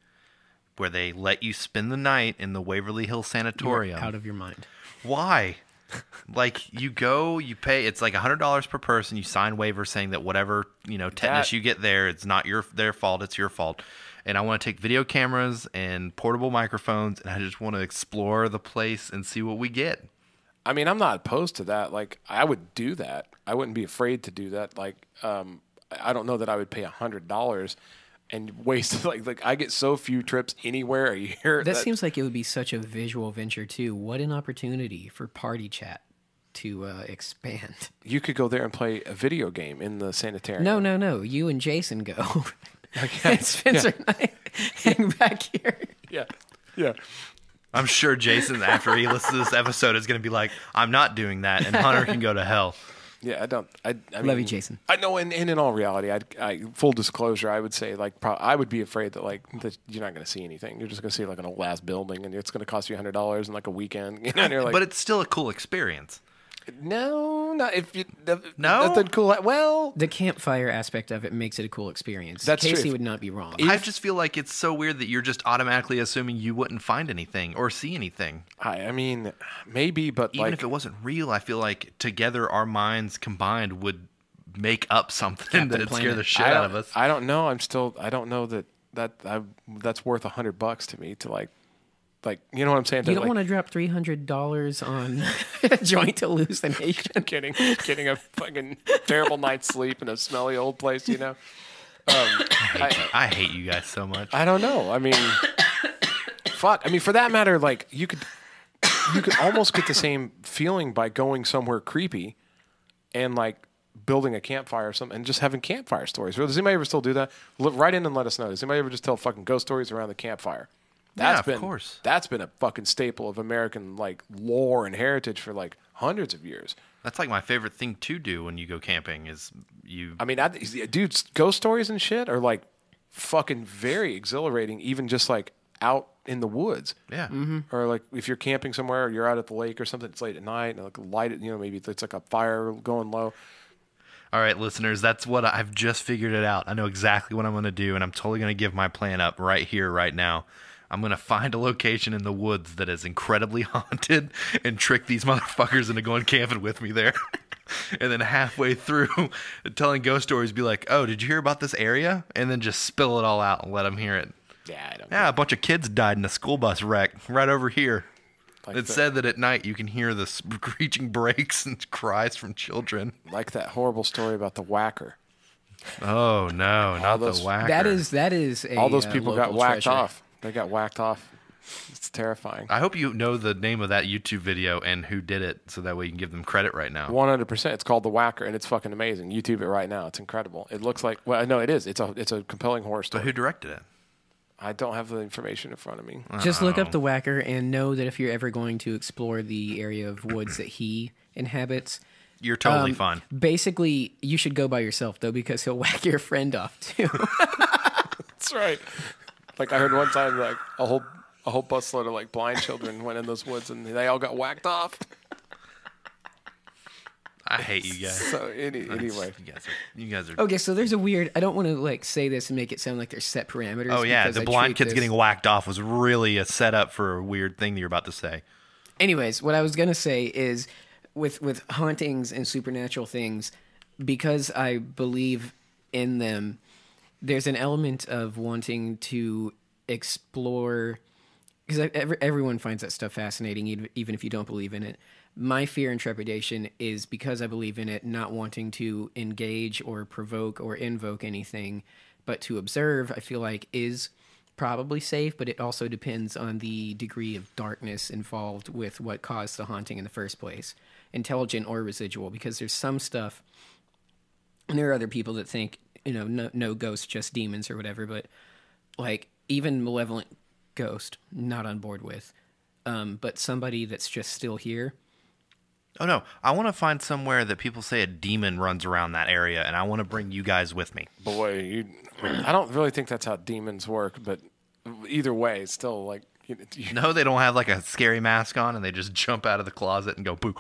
where they let you spend the night in the Waverly Hills Sanatorium. You're out of your mind. Why? Like, you go, you pay, it's like $100 per person. You sign waivers saying that whatever, tetanus you get there, it's not their fault, it's your fault. And I want to take video cameras and portable microphones, and I just want to explore the place and see what we get. I mean, I'm not opposed to that. Like, I would do that. I wouldn't be afraid to do that. Like, I don't know that I would pay $100 and waste like I get so few trips anywhere a year. That seems like it would be such a visual venture too. What an opportunity for party chat to expand. You could go there and play a video game in the sanitarium. No. You and Jason go. And Spencer and I hang back here. Yeah. I'm sure Jason, after he listens to this episode, is going to be like, I'm not doing that, and Hunter can go to hell. Yeah, I mean, love you, Jason. I know, and in all reality, I full disclosure, I would say like I would be afraid that that you're not going to see anything. You're just going to see like an old ass building, and it's going to cost you $100 in like a weekend. And you're like, but it's still a cool experience. No, not if you. No? Nothing cool. Well, The campfire aspect of it makes it a cool experience. That's Casey true. would not be wrong. I just feel like it's so weird that you're just automatically assuming you wouldn't find anything or see anything. I mean, maybe, but Even if it wasn't real, I feel like together our minds combined would make up something Captain that'd scare Planet. the shit out of us. I don't know. I don't know that's worth $100 to me to like, you know what I'm saying? You don't want to drop $300 on a joint hallucination. getting a fucking terrible night's sleep in a smelly old place, you know? I hate you guys so much. I don't know. I mean, fuck. I mean, for that matter, like you could almost get the same feeling by going somewhere creepy and like building a campfire or something and just having campfire stories. Does anybody ever still do that? Write in and let us know. Does anybody ever just tell fucking ghost stories around the campfire? Of course. That's been a fucking staple of American like lore and heritage for like hundreds of years. That's like my favorite thing to do when you go camping is you. I mean, dude, ghost stories and shit are like fucking very exhilarating, even just like out in the woods. Yeah. Mm-hmm. Or like if you're camping somewhere or you're out at the lake or something, it's late at night and like light it, maybe it's like a fire going low. All right, listeners, that's what I've just figured it out. I know exactly what I'm going to do, and I'm totally going to give my plan up right here, right now. I'm going to find a location in the woods that is incredibly haunted and trick these motherfuckers into going camping with me there. And then halfway through telling ghost stories, be like, oh, did you hear about this area? And then just spill it all out and let them hear it. Yeah, a bunch of kids died in a school bus wreck right over here. It said that at night you can hear the screeching brakes and cries from children. Like that horrible story about the whacker. Oh, no, not the whacker. That is a all those people got local whacked treasure. off. They got whacked off. It's terrifying. I hope you know the name of that YouTube video and who did it, so that way you can give them credit right now. 100%. It's called The Whacker, and it's fucking amazing. YouTube it right now. It's incredible. It looks like, well, no, it is. It's a compelling horror story. But who directed it? I don't have the information in front of me. Just look up the Whacker and know that if you're ever going to explore the area of woods that he inhabits, You're totally fine. basically you should go by yourself though, because he'll whack your friend off too. That's right. Like I heard one time, like a whole busload of like blind children went in those woods and they all got whacked off. I hate you guys. So anyway, you guys are. Okay, so there's a weird. I don't want to like say this and make it sound like there's set parameters. Oh yeah, because the I blind treat kids this- getting whacked off was really a setup for a weird thing that you're about to say. Anyways, what I was gonna say is, with hauntings and supernatural things, because I believe in them, there's an element of wanting to explore. Because everyone finds that stuff fascinating, even if you don't believe in it. My fear and trepidation is because I believe in it, not wanting to engage or provoke or invoke anything, but to observe, I feel like is probably safe, but it also depends on the degree of darkness involved with what caused the haunting in the first place, intelligent or residual, because there's some stuff, and there are other people that think, no ghosts, just demons or whatever, but like even malevolent ghost, not on board with, but somebody that's just still here. Oh no, I want to find somewhere that people say a demon runs around that area, and I want to bring you guys with me. Boy, I don't really think that's how demons work, but either way, it's still like... No, they don't have like a scary mask on, and they just jump out of the closet and go poo.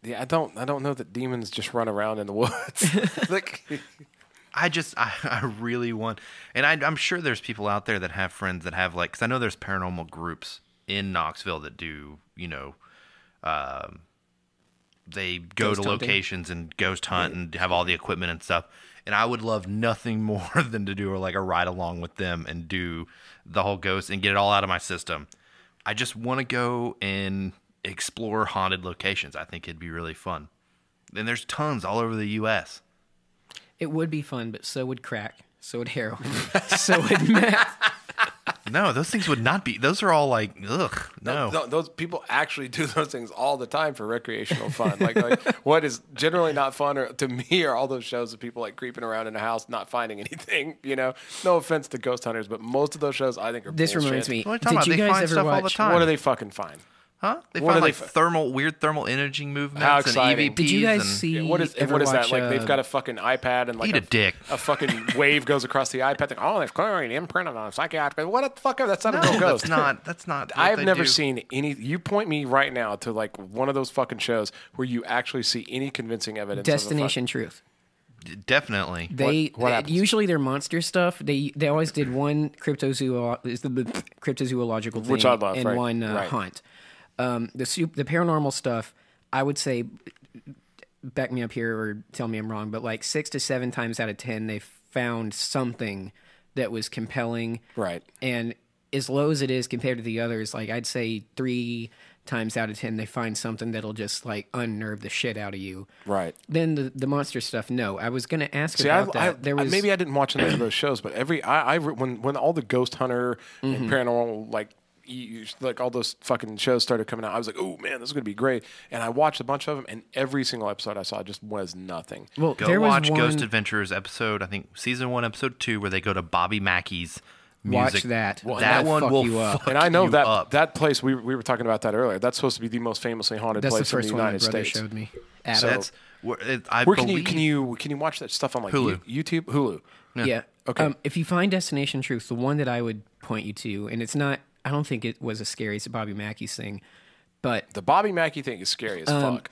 Yeah, I don't know that demons just run around in the woods. Like, I really want, and I'm sure there's people out there that have friends that have like, because I know there's paranormal groups in Knoxville that do, they go Ghost to hunting. locations and ghost hunt and have all the equipment and stuff. And I would love nothing more than to do like a ride along with them and do the whole ghost and get it all out of my system. I just want to go and explore haunted locations. I think it'd be really fun. And there's tons all over the U.S. It would be fun, but so would crack, so would heroin, so would meth. No, those things would not be. Those are all like, ugh, no. those people actually do those things all the time for recreational fun. Like what is generally not fun, or to me, are all those shows of people like creeping around in a house not finding anything. No offense to ghost hunters, but most of those shows I think are This bullshit. reminds me. What are you talking Did about? you They guys find ever stuff all the watch? time. What do they fucking find? Huh? They What find are like they weird thermal imaging movements How and exciting. EVPs. Did you guys and see? What is ever that? watch, Like they've got a fucking iPad and like Eat a dick. a fucking wave goes across the iPad. Thing. Oh, there's clearly imprinted on a psychiatric. What the fuck? That's not a real No, ghost. that's not. what I have they never do. seen any. You point me right now to like one of those fucking shows where you actually see any convincing evidence. Destination Truth. Definitely. They What happens? usually their monster stuff. They always did one cryptozoological thing Which I love, and right, one right. hunt. The paranormal stuff, I would say, back me up here or tell me I'm wrong, but like 6 to 7 times out of 10, they found something that was compelling. Right. And as low as it is compared to the others, like I'd say 3 times out of 10, they find something that'll just like unnerve the shit out of you. Right. Then the monster stuff, no. I was going to ask See, about that. There was maybe I didn't watch any of those shows, but when all the ghost hunter and paranormal like all those fucking shows started coming out, I was like, oh man, this is gonna be great. And I watched a bunch of them, and every single episode I saw just was nothing. well, Go there was watch one, Ghost Adventures episode, I think season 1, episode 2, where they go to Bobby Mackey's Watch music. that. That That'll one fuck will you up. fuck And I know you that up. that place we were talking about that earlier. That's supposed to be the most famously haunted That's the place in first the one my United brother States. showed me. So- Adam. That's I Where believe, can you watch that stuff on like Hulu. YouTube? Hulu. Yeah. Okay. If you find Destination Truth, the one that I would point you to, and it's not, I don't think it was as scary as Bobby Mackey's thing, but The Bobby Mackey thing is scary as fuck.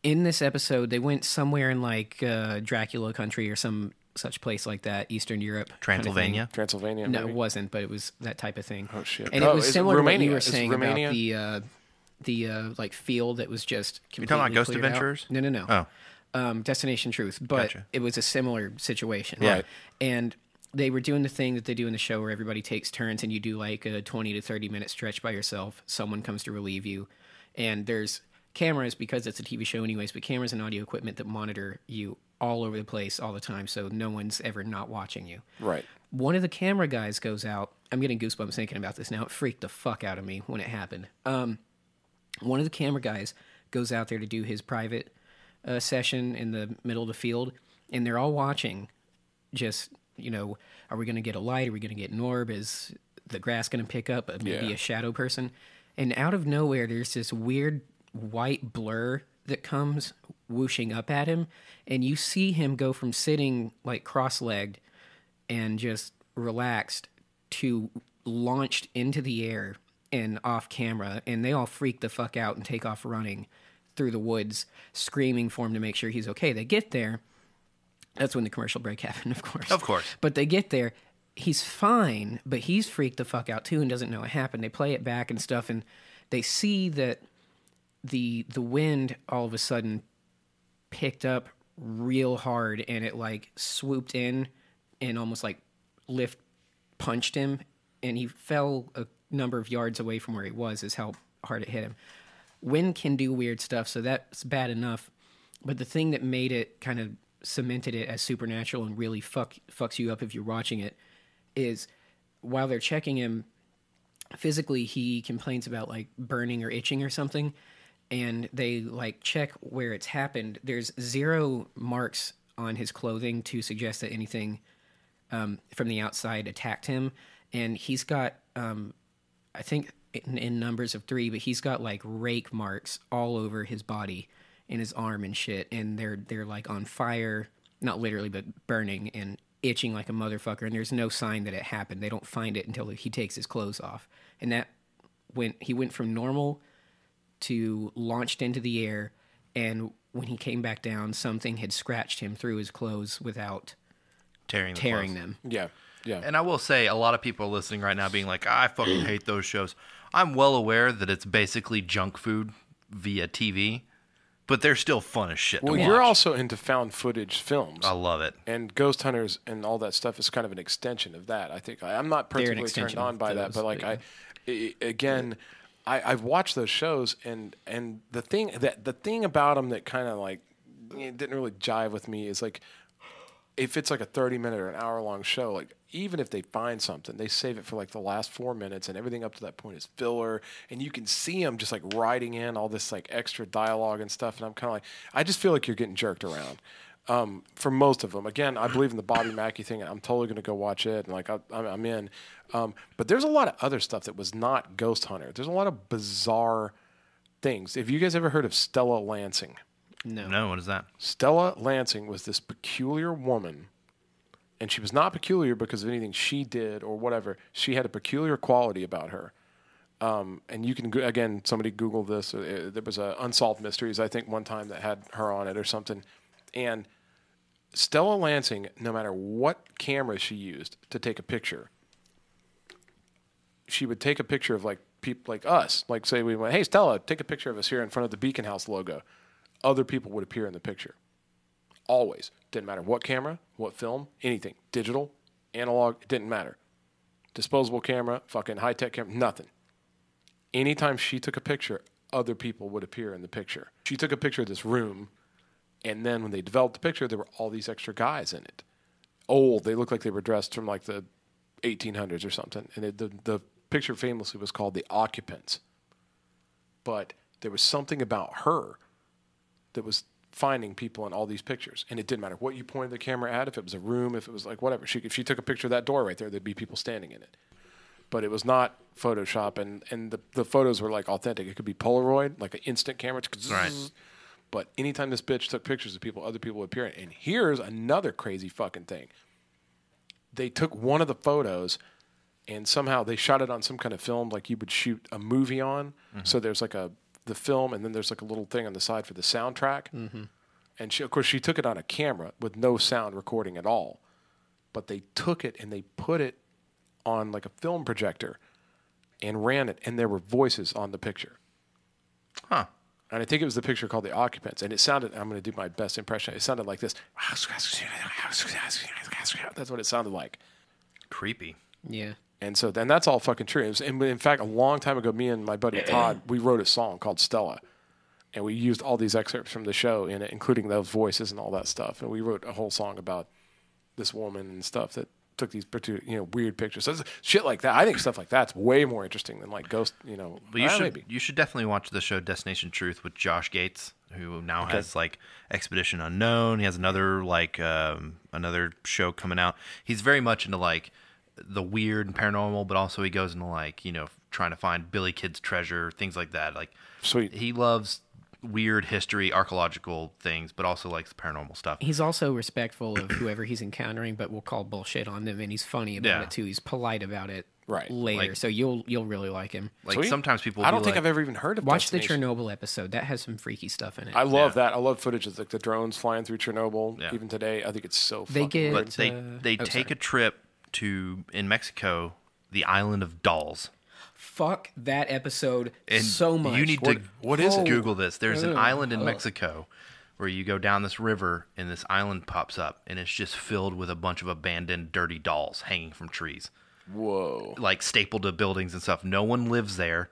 in this episode, they went somewhere in like Dracula country or some such place like that, Eastern Europe. kind of thing. Transylvania. Transylvania. No, maybe? it wasn't, but it was that type of thing. Oh, shit. And Oh, it was is it similar to what Romania? you were Is saying Romania? about the like field that was just You completely talking about Ghost cleared out. Adventurers? No. Oh, Destination Truth, but Gotcha. it was a similar situation. Right. And they were doing the thing that they do in the show where everybody takes turns and you do like a 20 to 30 minute stretch by yourself. Someone comes to relieve you. And there's cameras, because it's a TV show anyways, but cameras and audio equipment that monitor you all over the place all the time, so no one's ever not watching you. Right. One of the camera guys goes out. I'm getting goosebumps thinking about this now. It freaked the fuck out of me when it happened. One of the camera guys goes out there to do his private session in the middle of the field, and they're all watching. Just, are we going to get a light? Are we going to get an orb? Is the grass going to pick up? Maybe Yeah. a shadow person? And out of nowhere, there's this weird white blur that comes whooshing up at him, and you see him go from sitting like cross-legged and just relaxed to launched into the air and off camera, and they all freak the fuck out and take off running through the woods, screaming for him to make sure he's okay. They get there. That's when the commercial break happened, of course. Of course. But they get there. He's fine, but he's freaked the fuck out too and doesn't know what happened. They play it back and stuff, and they see that the wind all of a sudden picked up real hard, and it like swooped in and almost like punched him, and he fell a number of yards away from where he was, is how hard it hit him. Wind can do weird stuff, so that's bad enough. But the thing that made it kind of cemented it as supernatural and really fucks you up if you're watching it is while they're checking him physically, he complains about like burning or itching or something, and they like check where it's happened. There's 0 marks on his clothing to suggest that anything from the outside attacked him, and he's got I think in numbers of 3, but he's got like rake marks all over his body and his arm and shit, and they're like on fire, not literally, but burning and itching like a motherfucker, and there's no sign that it happened. They don't find it until he takes his clothes off. And that he went from normal to launched into the air, and when he came back down, something had scratched him through his clothes without tearing them. Yeah. Yeah. And I will say, a lot of people are listening right now being like, I fucking hate those shows. I'm well aware that it's basically junk food via TV, but they're still fun as shit to watch. Well, you're also into found footage films. I love it. And Ghost Hunters and all that stuff is kind of an extension of that. I think I'm not particularly turned on by that, but like I've watched those shows, and the thing about them that kind of like didn't really jive with me is like, if it's like a 30-minute or an hour-long show, like even if they find something, they save it for like the last 4 minutes, and everything up to that point is filler, and you can see them just like writing in all this like extra dialogue and stuff, and I'm kind of like, I just feel like you're getting jerked around. For most of them, again, I believe in the Bobby Mackey thing, and I'm totally going to go watch it, and like I'm in. But there's a lot of other stuff that was not Ghost Hunter. There's a lot of bizarre things. Have you guys ever heard of Stella Lansing? No, what is that? Stella Lansing was this peculiar woman, and she was not peculiar because of anything she did or whatever. She had a peculiar quality about her. And you can, again, somebody Google this. There was a Unsolved Mysteries, I think, one time that had her on it or something. And Stella Lansing, no matter what camera she used to take a picture, she would take a picture of like people like us. Like say we went, hey, Stella, take a picture of us here in front of the Beacon House logo. Other people would appear in the picture. Always. Didn't matter what camera, what film, anything. Digital, analog, it didn't matter. Disposable camera, fucking high-tech camera, nothing. Anytime she took a picture, other people would appear in the picture. She took a picture of this room, and then when they developed the picture, there were all these extra guys in it. Old. They looked like they were dressed from like the 1800s or something. And the picture famously was called The Occupants. But there was something about her that was finding people in all these pictures. And it didn't matter what you pointed the camera at, if it was a room, if it was like whatever. If she took a picture of that door right there, there'd be people standing in it. But it was not Photoshop, and the photos were like authentic. It could be Polaroid, like an instant camera. Right. But anytime this bitch took pictures of people, other people would appear in it. And here's another crazy fucking thing. They took one of the photos, and somehow they shot it on some kind of film like you would shoot a movie on. Mm-hmm. So there's like the film, and then there's like a little thing on the side for the soundtrack. Mm-hmm. And of course, she took it on a camera with no sound recording at all. But they took it and they put it on like a film projector and ran it, and there were voices on the picture. Huh. And I think it was the picture called The Occupants, and it sounded, I'm going to do my best impression, it sounded like this. That's what it sounded like. Creepy. Yeah. And so then that's all fucking true. And in fact, a long time ago, me and my buddy Todd, we wrote a song called Stella. And we used all these excerpts from the show in it, including those voices and all that stuff. And we wrote a whole song about this woman and stuff that took these weird pictures. So shit like that. I think stuff like that's way more interesting than like ghost, But you should definitely watch the show Destination Truth with Josh Gates, who now has like Expedition Unknown. He has another another show coming out. He's very much into like the weird and paranormal, but also he goes into like, trying to find Billy Kid's treasure, things like that. Like, sweet. He loves weird history, archaeological things, but also likes paranormal stuff. He's also respectful of whoever he's encountering, but will call bullshit on them, and he's funny about it too. He's polite about it later, like, so you'll really like him. Like Sweet. Sometimes people I don't think like, I've ever even heard of Watch the Destination. Chernobyl episode. That has some freaky stuff in it. I love that. I love footage of like the drones flying through Chernobyl. Yeah. Even today, I think it's so They fucking get- weird. But they take a trip to, in Mexico, the island of Dolls. Fuck that episode And so much. You need to what is it? Google this. There's an island in Mexico where you go down this river and this island pops up, and it's just filled with a bunch of abandoned, dirty dolls hanging from trees. Whoa. Like stapled to buildings and stuff. No one lives there.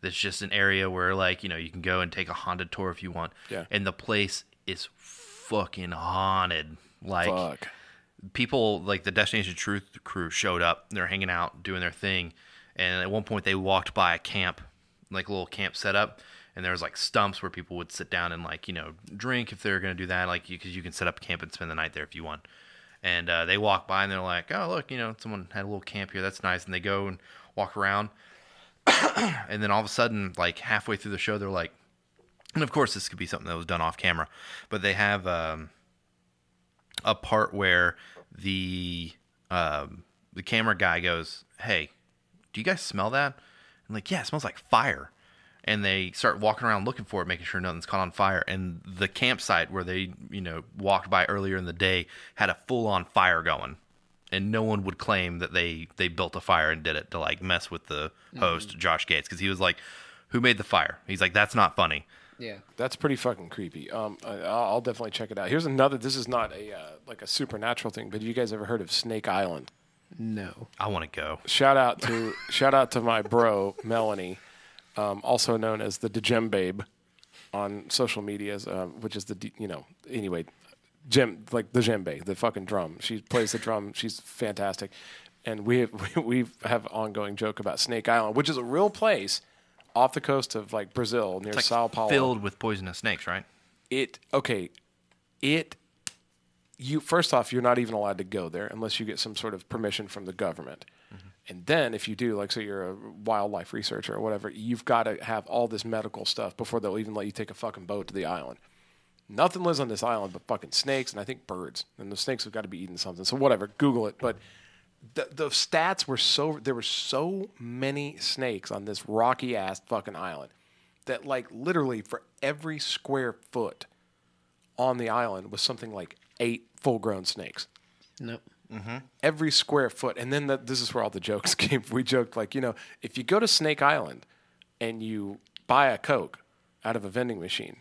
It's just an area where, like, you can go and take a haunted tour if you want. Yeah. And the place is fucking haunted. Like, Fuck. people, like the Destination Truth crew showed up. They're hanging out, doing their thing. And at one point they walked by a camp, like a little camp setup. And there was like stumps where people would sit down and like, drink if they're going to do that. Like, because you can set up camp and spend the night there if you want. And they walk by and they're like, oh, look, someone had a little camp here. That's nice. And they go and walk around. And then all of a sudden, like halfway through the show, they're like, and of course this could be something that was done off camera, but they have a part where the camera guy goes, "Hey, do you guys smell that?" And like, "Yeah, it smells like fire." And they start walking around looking for it, making sure nothing's caught on fire. And the campsite where they, walked by earlier in the day had a full-on fire going. And no one would claim that they built a fire and did it to, like, mess with the host, Josh Gates. Because he was like, "Who made the fire?" He's like, "That's not funny." Yeah. That's pretty fucking creepy. I'll definitely check it out. Here's another. This is not a supernatural thing, but you guys ever heard of Snake Island? No. I want to go. Shout out to my bro Melanie, also known as the Djembabe on social medias, which is anyway, Jim, like the djembe, the fucking drum. She plays the drum. She's fantastic, and we have ongoing joke about Snake Island, which is a real place off the coast of like Brazil near It's Sao like Paulo. filled with poisonous snakes, right? You first off, you're not even allowed to go there unless you get some sort of permission from the government. Mm-hmm. And then if you do, like say you're a wildlife researcher or whatever, you've got to have all this medical stuff before they'll even let you take a fucking boat to the island. Nothing lives on this island but fucking snakes and I think birds. And the snakes have got to be eating something. So whatever, Google it. But the stats were there were so many snakes on this rocky ass fucking island that like literally for every square foot on the island was something like 8 full-grown snakes. Nope. Mm-hmm. Every square foot. And then this is where all the jokes came. We joked like, if you go to Snake Island and you buy a Coke out of a vending machine,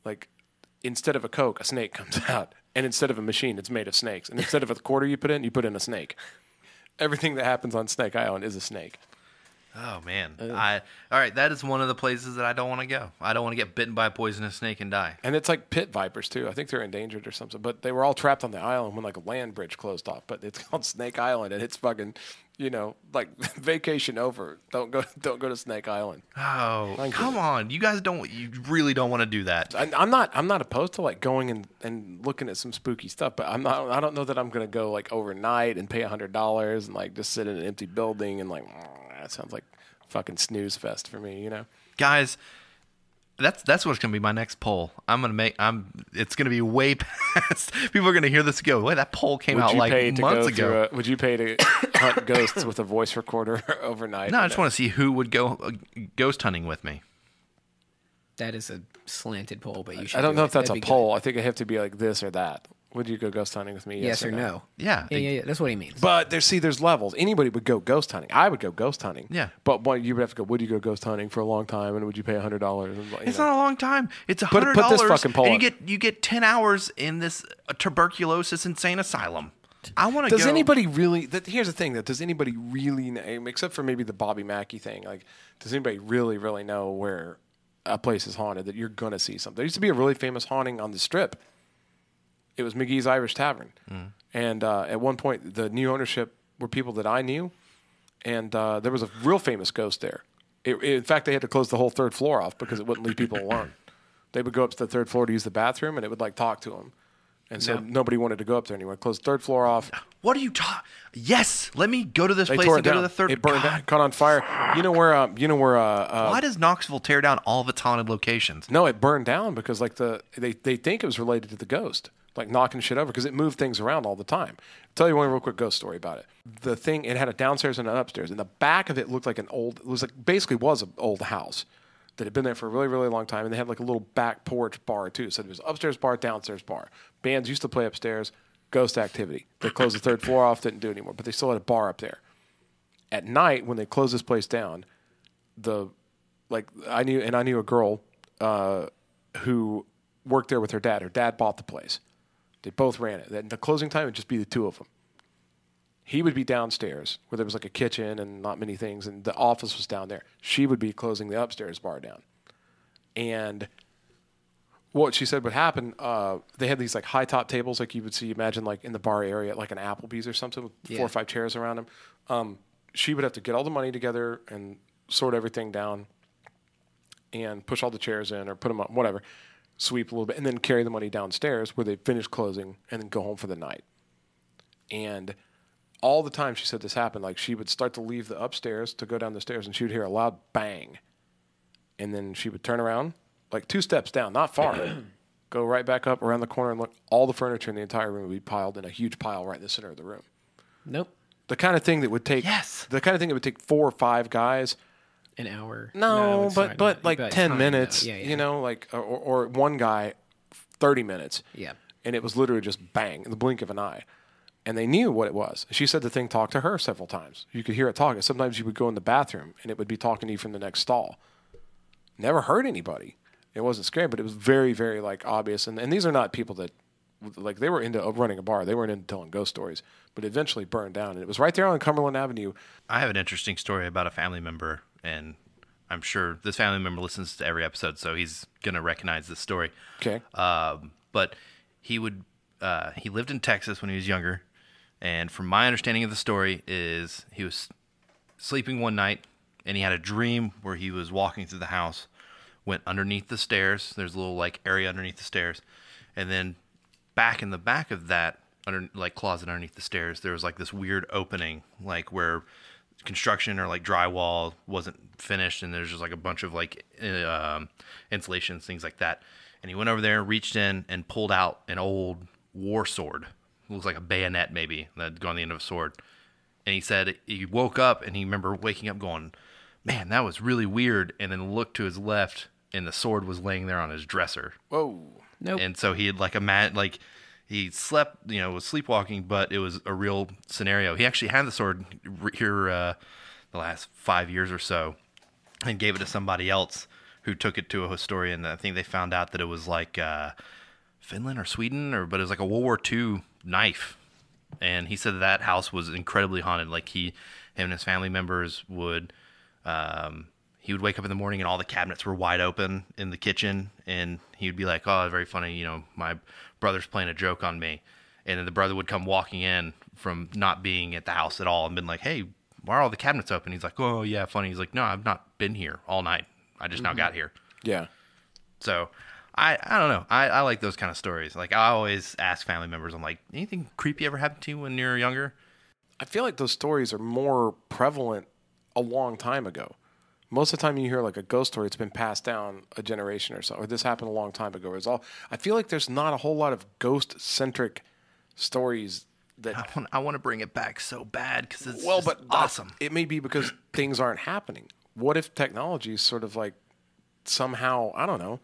like instead of a Coke, a snake comes out. And instead of a machine, it's made of snakes. And instead of a quarter you put in a snake. Everything that happens on Snake Island is a snake. Oh, man. All right, that is one of the places that I don't want to go. I don't want to get bitten by a poisonous snake and die. And it's like pit vipers, too. I think they're endangered or something. But they were all trapped on the island when, like, a land bridge closed off. But it's called Snake Island, and it's fucking, like, vacation over. Don't go to Snake Island. Oh, come on. You really don't want to do that. I'm not opposed to, like, going and looking at some spooky stuff. But I don't know that I'm going to go, like, overnight and pay $100 and, like, just sit in an empty building and, like, that sounds like fucking snooze fest for me, Guys, that's what's gonna be my next poll. It's gonna be way past. People are gonna hear this and go, "Wait, that poll came out like months ago." Would you pay to hunt ghosts with a voice recorder overnight? No, I just want to see who would go ghost hunting with me. That is a slanted poll, but you should. I don't know if that's a That'd be poll. I think I have to be like this or that. Would you go ghost hunting with me? good. Yes or no? Yeah. Yeah. That's what he means. But there's levels. Anybody would go ghost hunting. I would go ghost hunting. Yeah. But you would have to go, would you go ghost hunting for a long time? And would you pay $100? It's not a long time. It's $100. Put this fucking poll and up. you get 10 hours in this tuberculosis insane asylum. I want to go. Does anybody really? Here's the thing: does anybody really know, except for maybe the Bobby Mackey thing? Like, does anybody really, really know where a place is haunted that you're gonna see something? There used to be a really famous haunting on the Strip. It was McGee's Irish Tavern, and at one point the new ownership were people that I knew, and there was a real famous ghost there. In fact, they had to close the whole third floor off because it wouldn't leave people alone. They would go up to the third floor to use the bathroom, and it would like talk to them. And so nobody wanted to go up there anymore. Closed the third floor off. What are you talking? Yes, let me go to this place tore and it go down. to the third. It burned down, caught on fire. You know where? Why does Knoxville tear down all of its haunted locations? No, it burned down because like they think it was related to the ghost, like knocking shit over because it moved things around all the time. I'll tell you one real quick ghost story about it. The thing, it had a downstairs and an upstairs, and the back of it looked like an old house that had been there for a really, really long time, and they had like a little back porch bar too. So there was upstairs bar, downstairs bar. Bands used to play upstairs. Ghost activity. They closed the third floor off, didn't do it anymore, but they still had a bar up there. At night, when they closed this place down, I knew a girl who worked there with her dad. Her dad bought the place. They both ran it. At the closing time, it would just be the two of them. He would be downstairs where there was like a kitchen and not many things, and the office was down there. She would be closing the upstairs bar down. And what she said would happen, they had these like high top tables like you would see, imagine like in the bar area, like an Applebee's or something with 4 or 5 chairs around them. She would have to get all the money together and sort everything down and push all the chairs in or put them up, whatever, sweep a little bit, and then carry the money downstairs where they finish closing and then go home for the night. And all the time she said this happened. Like, she would start to leave the upstairs to go down the stairs, and she would hear a loud bang. And then she would turn around, like 2 steps down, not far, go right back up around the corner and look. All the furniture in the entire room would be piled in a huge pile right in the center of the room. Nope. The kind of thing that would take 4 or 5 guys. An hour. No, but like 10 minutes, Yeah. you know, like, or one guy, 30 minutes. Yeah. And it was literally just bang in the blink of an eye. And they knew what it was. She said the thing talked to her several times. You could hear it talking. Sometimes you would go in the bathroom and it would be talking to you from the next stall. Never hurt anybody. It wasn't scary, but it was very, very like obvious. And these are not people that, like, they were into running a bar. They weren't into telling ghost stories, but it eventually burned down. And it was right there on Cumberland Avenue. I have an interesting story about a family member, and I'm sure this family member listens to every episode, so he's going to recognize this story. Okay. But he lived in Texas when he was younger, and from my understanding of the story is he was sleeping one night, and he had a dream where he was walking through the house, went underneath the stairs. There's a little like area underneath the stairs, and then back in the back of that closet underneath the stairs, there was like this weird opening, like where construction or like drywall wasn't finished, and there's just like a bunch of like insulations, things like that. And he went over there, reached in, and pulled out an old war sword. It looks like a bayonet maybe that'd go on the end of a sword. And he said he woke up and he remember waking up going, man, that was really weird. And then looked to his left, and the sword was laying there on his dresser. Whoa. Nope. And so he had he slept, was sleepwalking, but it was a real scenario. He actually had the sword here the last 5 years or so, and gave it to somebody else who took it to a historian. I think they found out that it was like Finland or Sweden, but it was like a World War II knife. And he said that house was incredibly haunted. Like him and his family members would, he would wake up in the morning and all the cabinets were wide open in the kitchen, and he would be like, "Oh, very funny. My brother's playing a joke on me." And then the brother would come walking in from not being at the house at all and been like, "Hey, why are all the cabinets open?" He's like, "Oh, yeah, funny." He's like, "No, I've not been here all night. I just now got here." Yeah. So I don't know. I like those kind of stories. Like, I always ask family members, I'm like, anything creepy ever happened to you when you were younger? I feel like those stories are more prevalent a long time ago. Most of the time you hear like a ghost story, it's been passed down a generation or so, or this happened a long time ago. I feel like there's not a whole lot of ghost-centric stories that... I want to bring it back so bad because it's awesome. It may be because things aren't happening. What if technology is sort of like somehow, I don't know,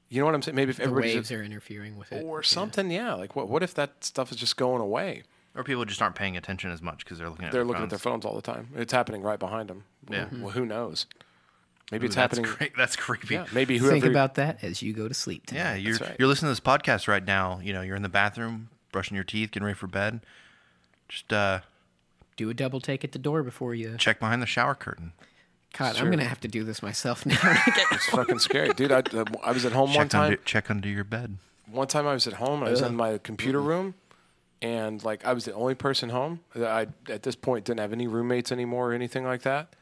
you know what I'm saying? Maybe if the everybody waves are interfering with it. Or something, yeah. Like what if that stuff is just going away? Or people just aren't paying attention as much because they're looking at their phones all the time. It's happening right behind them. Yeah. Well, who knows? Maybe it's happening. That's creepy. Yeah, maybe whoever. Think about that as you go to sleep tonight. Yeah, right. you're listening to this podcast right now. You're in the bathroom, brushing your teeth, getting ready for bed. Just do a double take at the door before you check behind the shower curtain. God, I'm gonna have to do this myself now. It's fucking scary, dude. I was at home one time. Check under your bed. One time I was at home. I was in my computer room, and like I was the only person home. I at this point didn't have any roommates anymore or anything like that.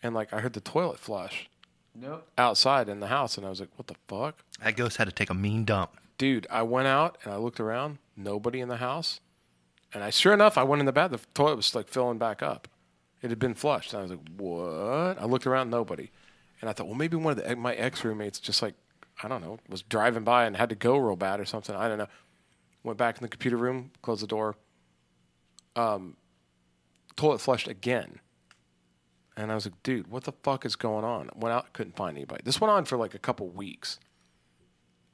And like I heard the toilet flush. Nope. Outside in the house, and I was like, "What the fuck?" That ghost had to take a mean dump. Dude, I went out and I looked around. Nobody in the house. And sure enough, I went in the bath. The toilet was like filling back up. It had been flushed. And I was like, what? I looked around, nobody. And I thought, well, maybe one of my ex-roommates just like, I don't know, was driving by and had to go real bad or something. I don't know. Went back in the computer room, closed the door. Toilet flushed again. And I was like, dude, what the fuck is going on? Went out, couldn't find anybody. This went on for like a couple weeks.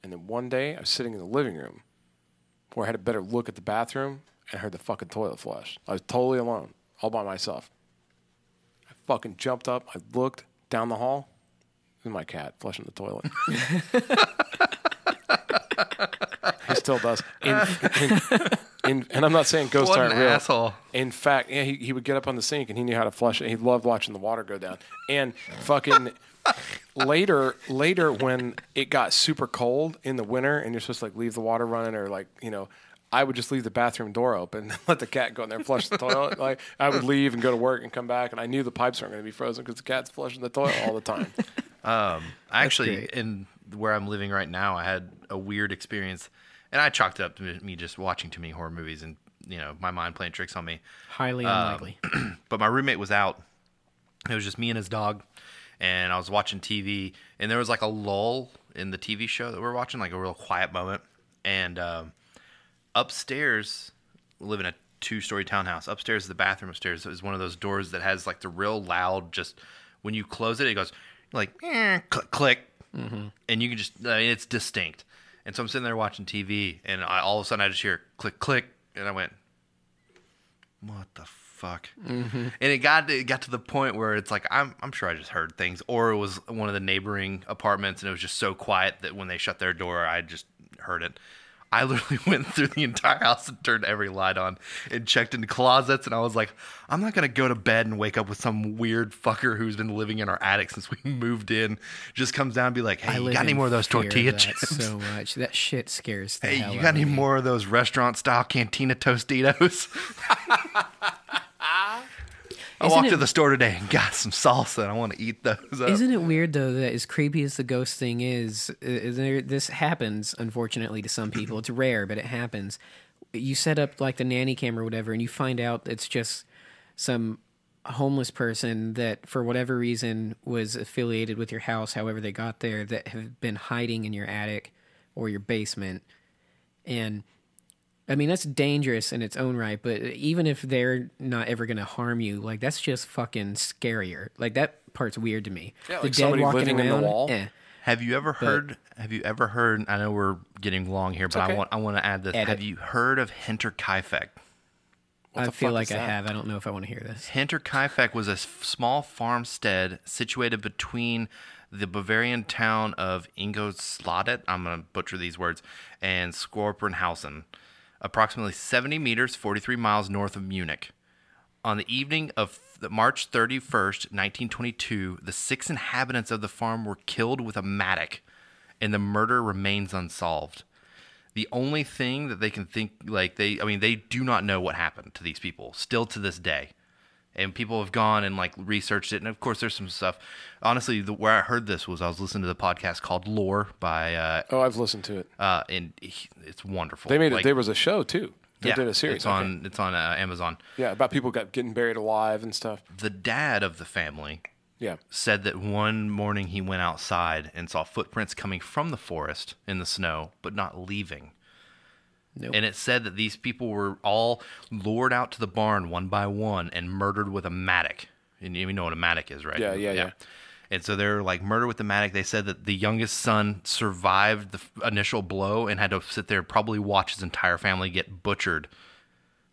And then one day, I was sitting in the living room where I had a better look at the bathroom and I heard the fucking toilet flush. I was totally alone, all by myself. I fucking jumped up. I looked down the hall. It was my cat flushing the toilet. He still does. And I'm not saying ghosts What aren't an real. asshole. In fact, yeah, he would get up on the sink and he knew how to flush it. He loved watching the water go down. And fucking later when it got super cold in the winter and you're supposed to like leave the water running or like, I would just leave the bathroom door open and let the cat go in there and flush the toilet. Like I would leave and go to work and come back, and I knew the pipes weren't going to be frozen because the cat's flushing the toilet all the time. Actually, in where I'm living right now, I had a weird experience, and I chalked it up to me just watching too many horror movies and my mind playing tricks on me. Highly unlikely. But my roommate was out. It was just me and his dog, and I was watching TV, and there was like a lull in the TV show that we were watching, like a real quiet moment. And upstairs, we live in a 2-story townhouse. Upstairs is the bathroom. Upstairs is one of those doors that has like the real loud, just when you close it, it goes like click, click, and you can just it's distinct. And so I'm sitting there watching TV, and all of a sudden I just hear click, click, and I went, "What the fuck?" And it got to the point where it's like I'm sure I just heard things, or it was one of the neighboring apartments, and it was just so quiet that when they shut their door, I just heard it. I literally went through the entire house and turned every light on and checked into closets, and I was like, I'm not going to go to bed and wake up with some weird fucker who's been living in our attic since we moved in, just comes down and be like, hey, you got any more of those tortilla chips? So much. That shit scares the hell Hey, you out got of any me. more of those restaurant-style Cantina Tostitos? I walked to the store today and got some salsa, and I want to eat those up. Isn't it weird, though, that as creepy as the ghost thing is this happens, unfortunately, to some people. It's rare, but it happens. You set up, like, the nanny cam or whatever, and you find out it's just some homeless person that, for whatever reason, was affiliated with your house, however they got there, that have been hiding in your attic or your basement. And I mean, that's dangerous in its own right, but even if they're not ever going to harm you, like, that's just fucking scarier. Like, that part's weird to me. Yeah, like somebody living in the wall. Have you ever heard? I know we're getting long here, but okay. I want to add this. Have you heard of Hinterkaifeck? I feel like I have. I don't know if I want to hear this. Hinterkaifeck was a small farmstead situated between the Bavarian town of Ingolstadt, I'm going to butcher these words, and Skorpenhausen, approximately 70 meters, 43 miles north of Munich. On the evening of March 31st, 1922, the 6 inhabitants of the farm were killed with a mattock, and the murder remains unsolved. The only thing that they can think, they do not know what happened to these people, still to this day. And people have gone and researched it, and of course, there's some stuff. Honestly, where I heard this was I was listening to the podcast called Lore by. I've listened to it. And it's wonderful. They made it. There was a show too. They did a series. It's on Amazon. Yeah, about people getting buried alive and stuff. The dad of the family. Yeah. Said that one morning he went outside and saw footprints coming from the forest in the snow, but not leaving. Nope. And it said that these people were all lured out to the barn one by one and murdered with a mattock. And you know what a mattock is, right? Yeah. And so they're murdered with the mattock. They said that the youngest son survived the initial blow and had to sit there, probably watch his entire family get butchered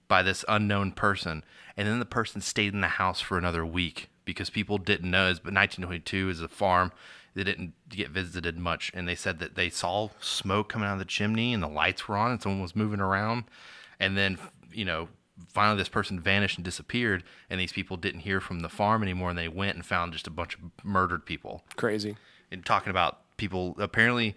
by this unknown person. And then the person stayed in the house for another week because people didn't know. But 1922 is a farm. They didn't get visited much, and they said that they saw smoke coming out of the chimney, and the lights were on, and someone was moving around. And then, finally this person vanished and disappeared, and these people didn't hear from the farm anymore, and they went and found just a bunch of murdered people. Crazy. And talking about people, apparently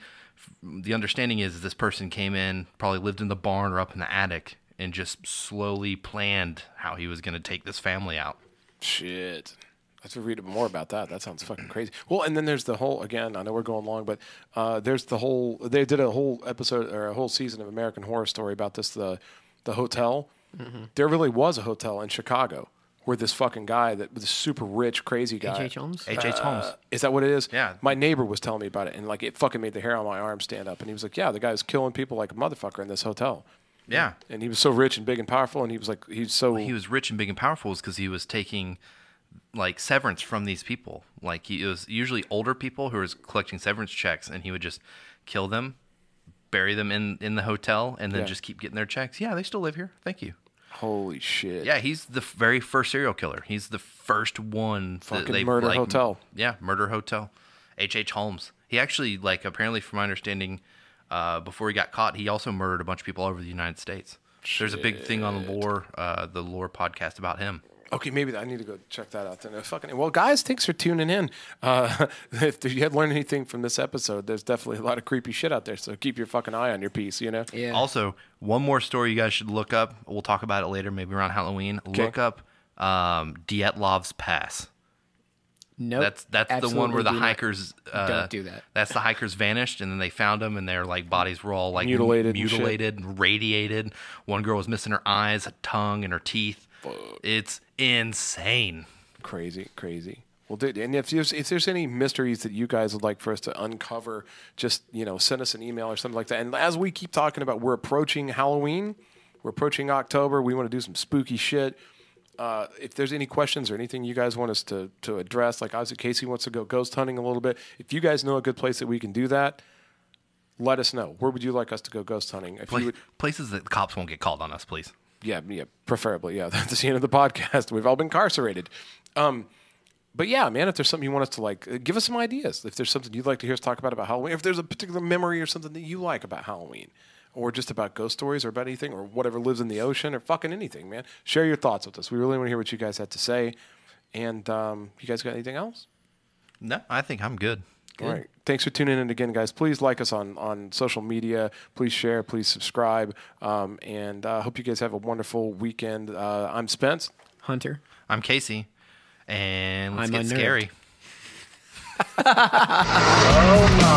the understanding is this person came in, probably lived in the barn or up in the attic, and just slowly planned how he was going to take this family out. Shit. I have to read more about that. That sounds fucking crazy. Well, and then there's the whole, again, I know we're going long, but there's the whole, they did a whole episode or a whole season of American Horror Story about this, the hotel. Mm-hmm. There really was a hotel in Chicago where this fucking guy, that was a super rich, crazy guy. H.H. Holmes? H.H. Holmes. Is that what it is? Yeah. My neighbor was telling me about it, and it fucking made the hair on my arm stand up. And he was like, yeah, the guy was killing people like a motherfucker in this hotel. Yeah. And he was so rich and big and powerful, and he was like, he was rich and big and powerful because he was taking severance from these people. It was usually older people who was collecting severance checks, and he would just kill them, bury them in the hotel, and then just keep getting their checks. Yeah, they still live here. Thank you. Holy shit. Yeah, he's the very first serial killer. He's the first one. Fucking murder hotel. Yeah, murder hotel. H.H. Holmes. He actually, apparently from my understanding, before he got caught, he also murdered a bunch of people all over the United States. Shit. There's a big thing on the Lore podcast about him. Okay, maybe I need to go check that out then. Well, guys, thanks for tuning in. If you had learned anything from this episode, there's definitely a lot of creepy shit out there, so keep your fucking eye on your piece, Yeah. Also, one more story you guys should look up. We'll talk about it later, maybe around Halloween. Okay. Look up Dietlov's Pass. Nope. That's the one where the hikers don't do that. That's the hikers vanished, and then they found them, and their like bodies were all like Mutilated and radiated. One girl was missing her eyes, her tongue, and her teeth. It's insane. Crazy. Well, dude, and if there's any mysteries that you guys would like for us to uncover, just send us an email or something like that. And as we keep talking about, we're approaching Halloween, we're approaching October. We want to do some spooky shit. If there's any questions or anything you guys want us to address, like obviously Casey wants to go ghost hunting a little bit. If you guys know a good place that we can do that, let us know. Where would you like us to go ghost hunting? Places that the cops won't get called on us, please. Yeah, preferably. Yeah, that's the end of the podcast. We've all been incarcerated. But yeah, man, if there's something you want us to like, give us some ideas. If there's something you'd like to hear us talk about Halloween, if there's a particular memory or something that you like about Halloween, or just about ghost stories or about anything or whatever lives in the ocean or fucking anything, man. Share your thoughts with us. We really want to hear what you guys had to say. And you guys got anything else? No, I think I'm good. All right. Thanks for tuning in again, guys. Please like us on social media. Please share. Please subscribe. And hope you guys have a wonderful weekend. I'm Spence. Hunter. I'm Casey. And let's I'm get scary. Oh, my.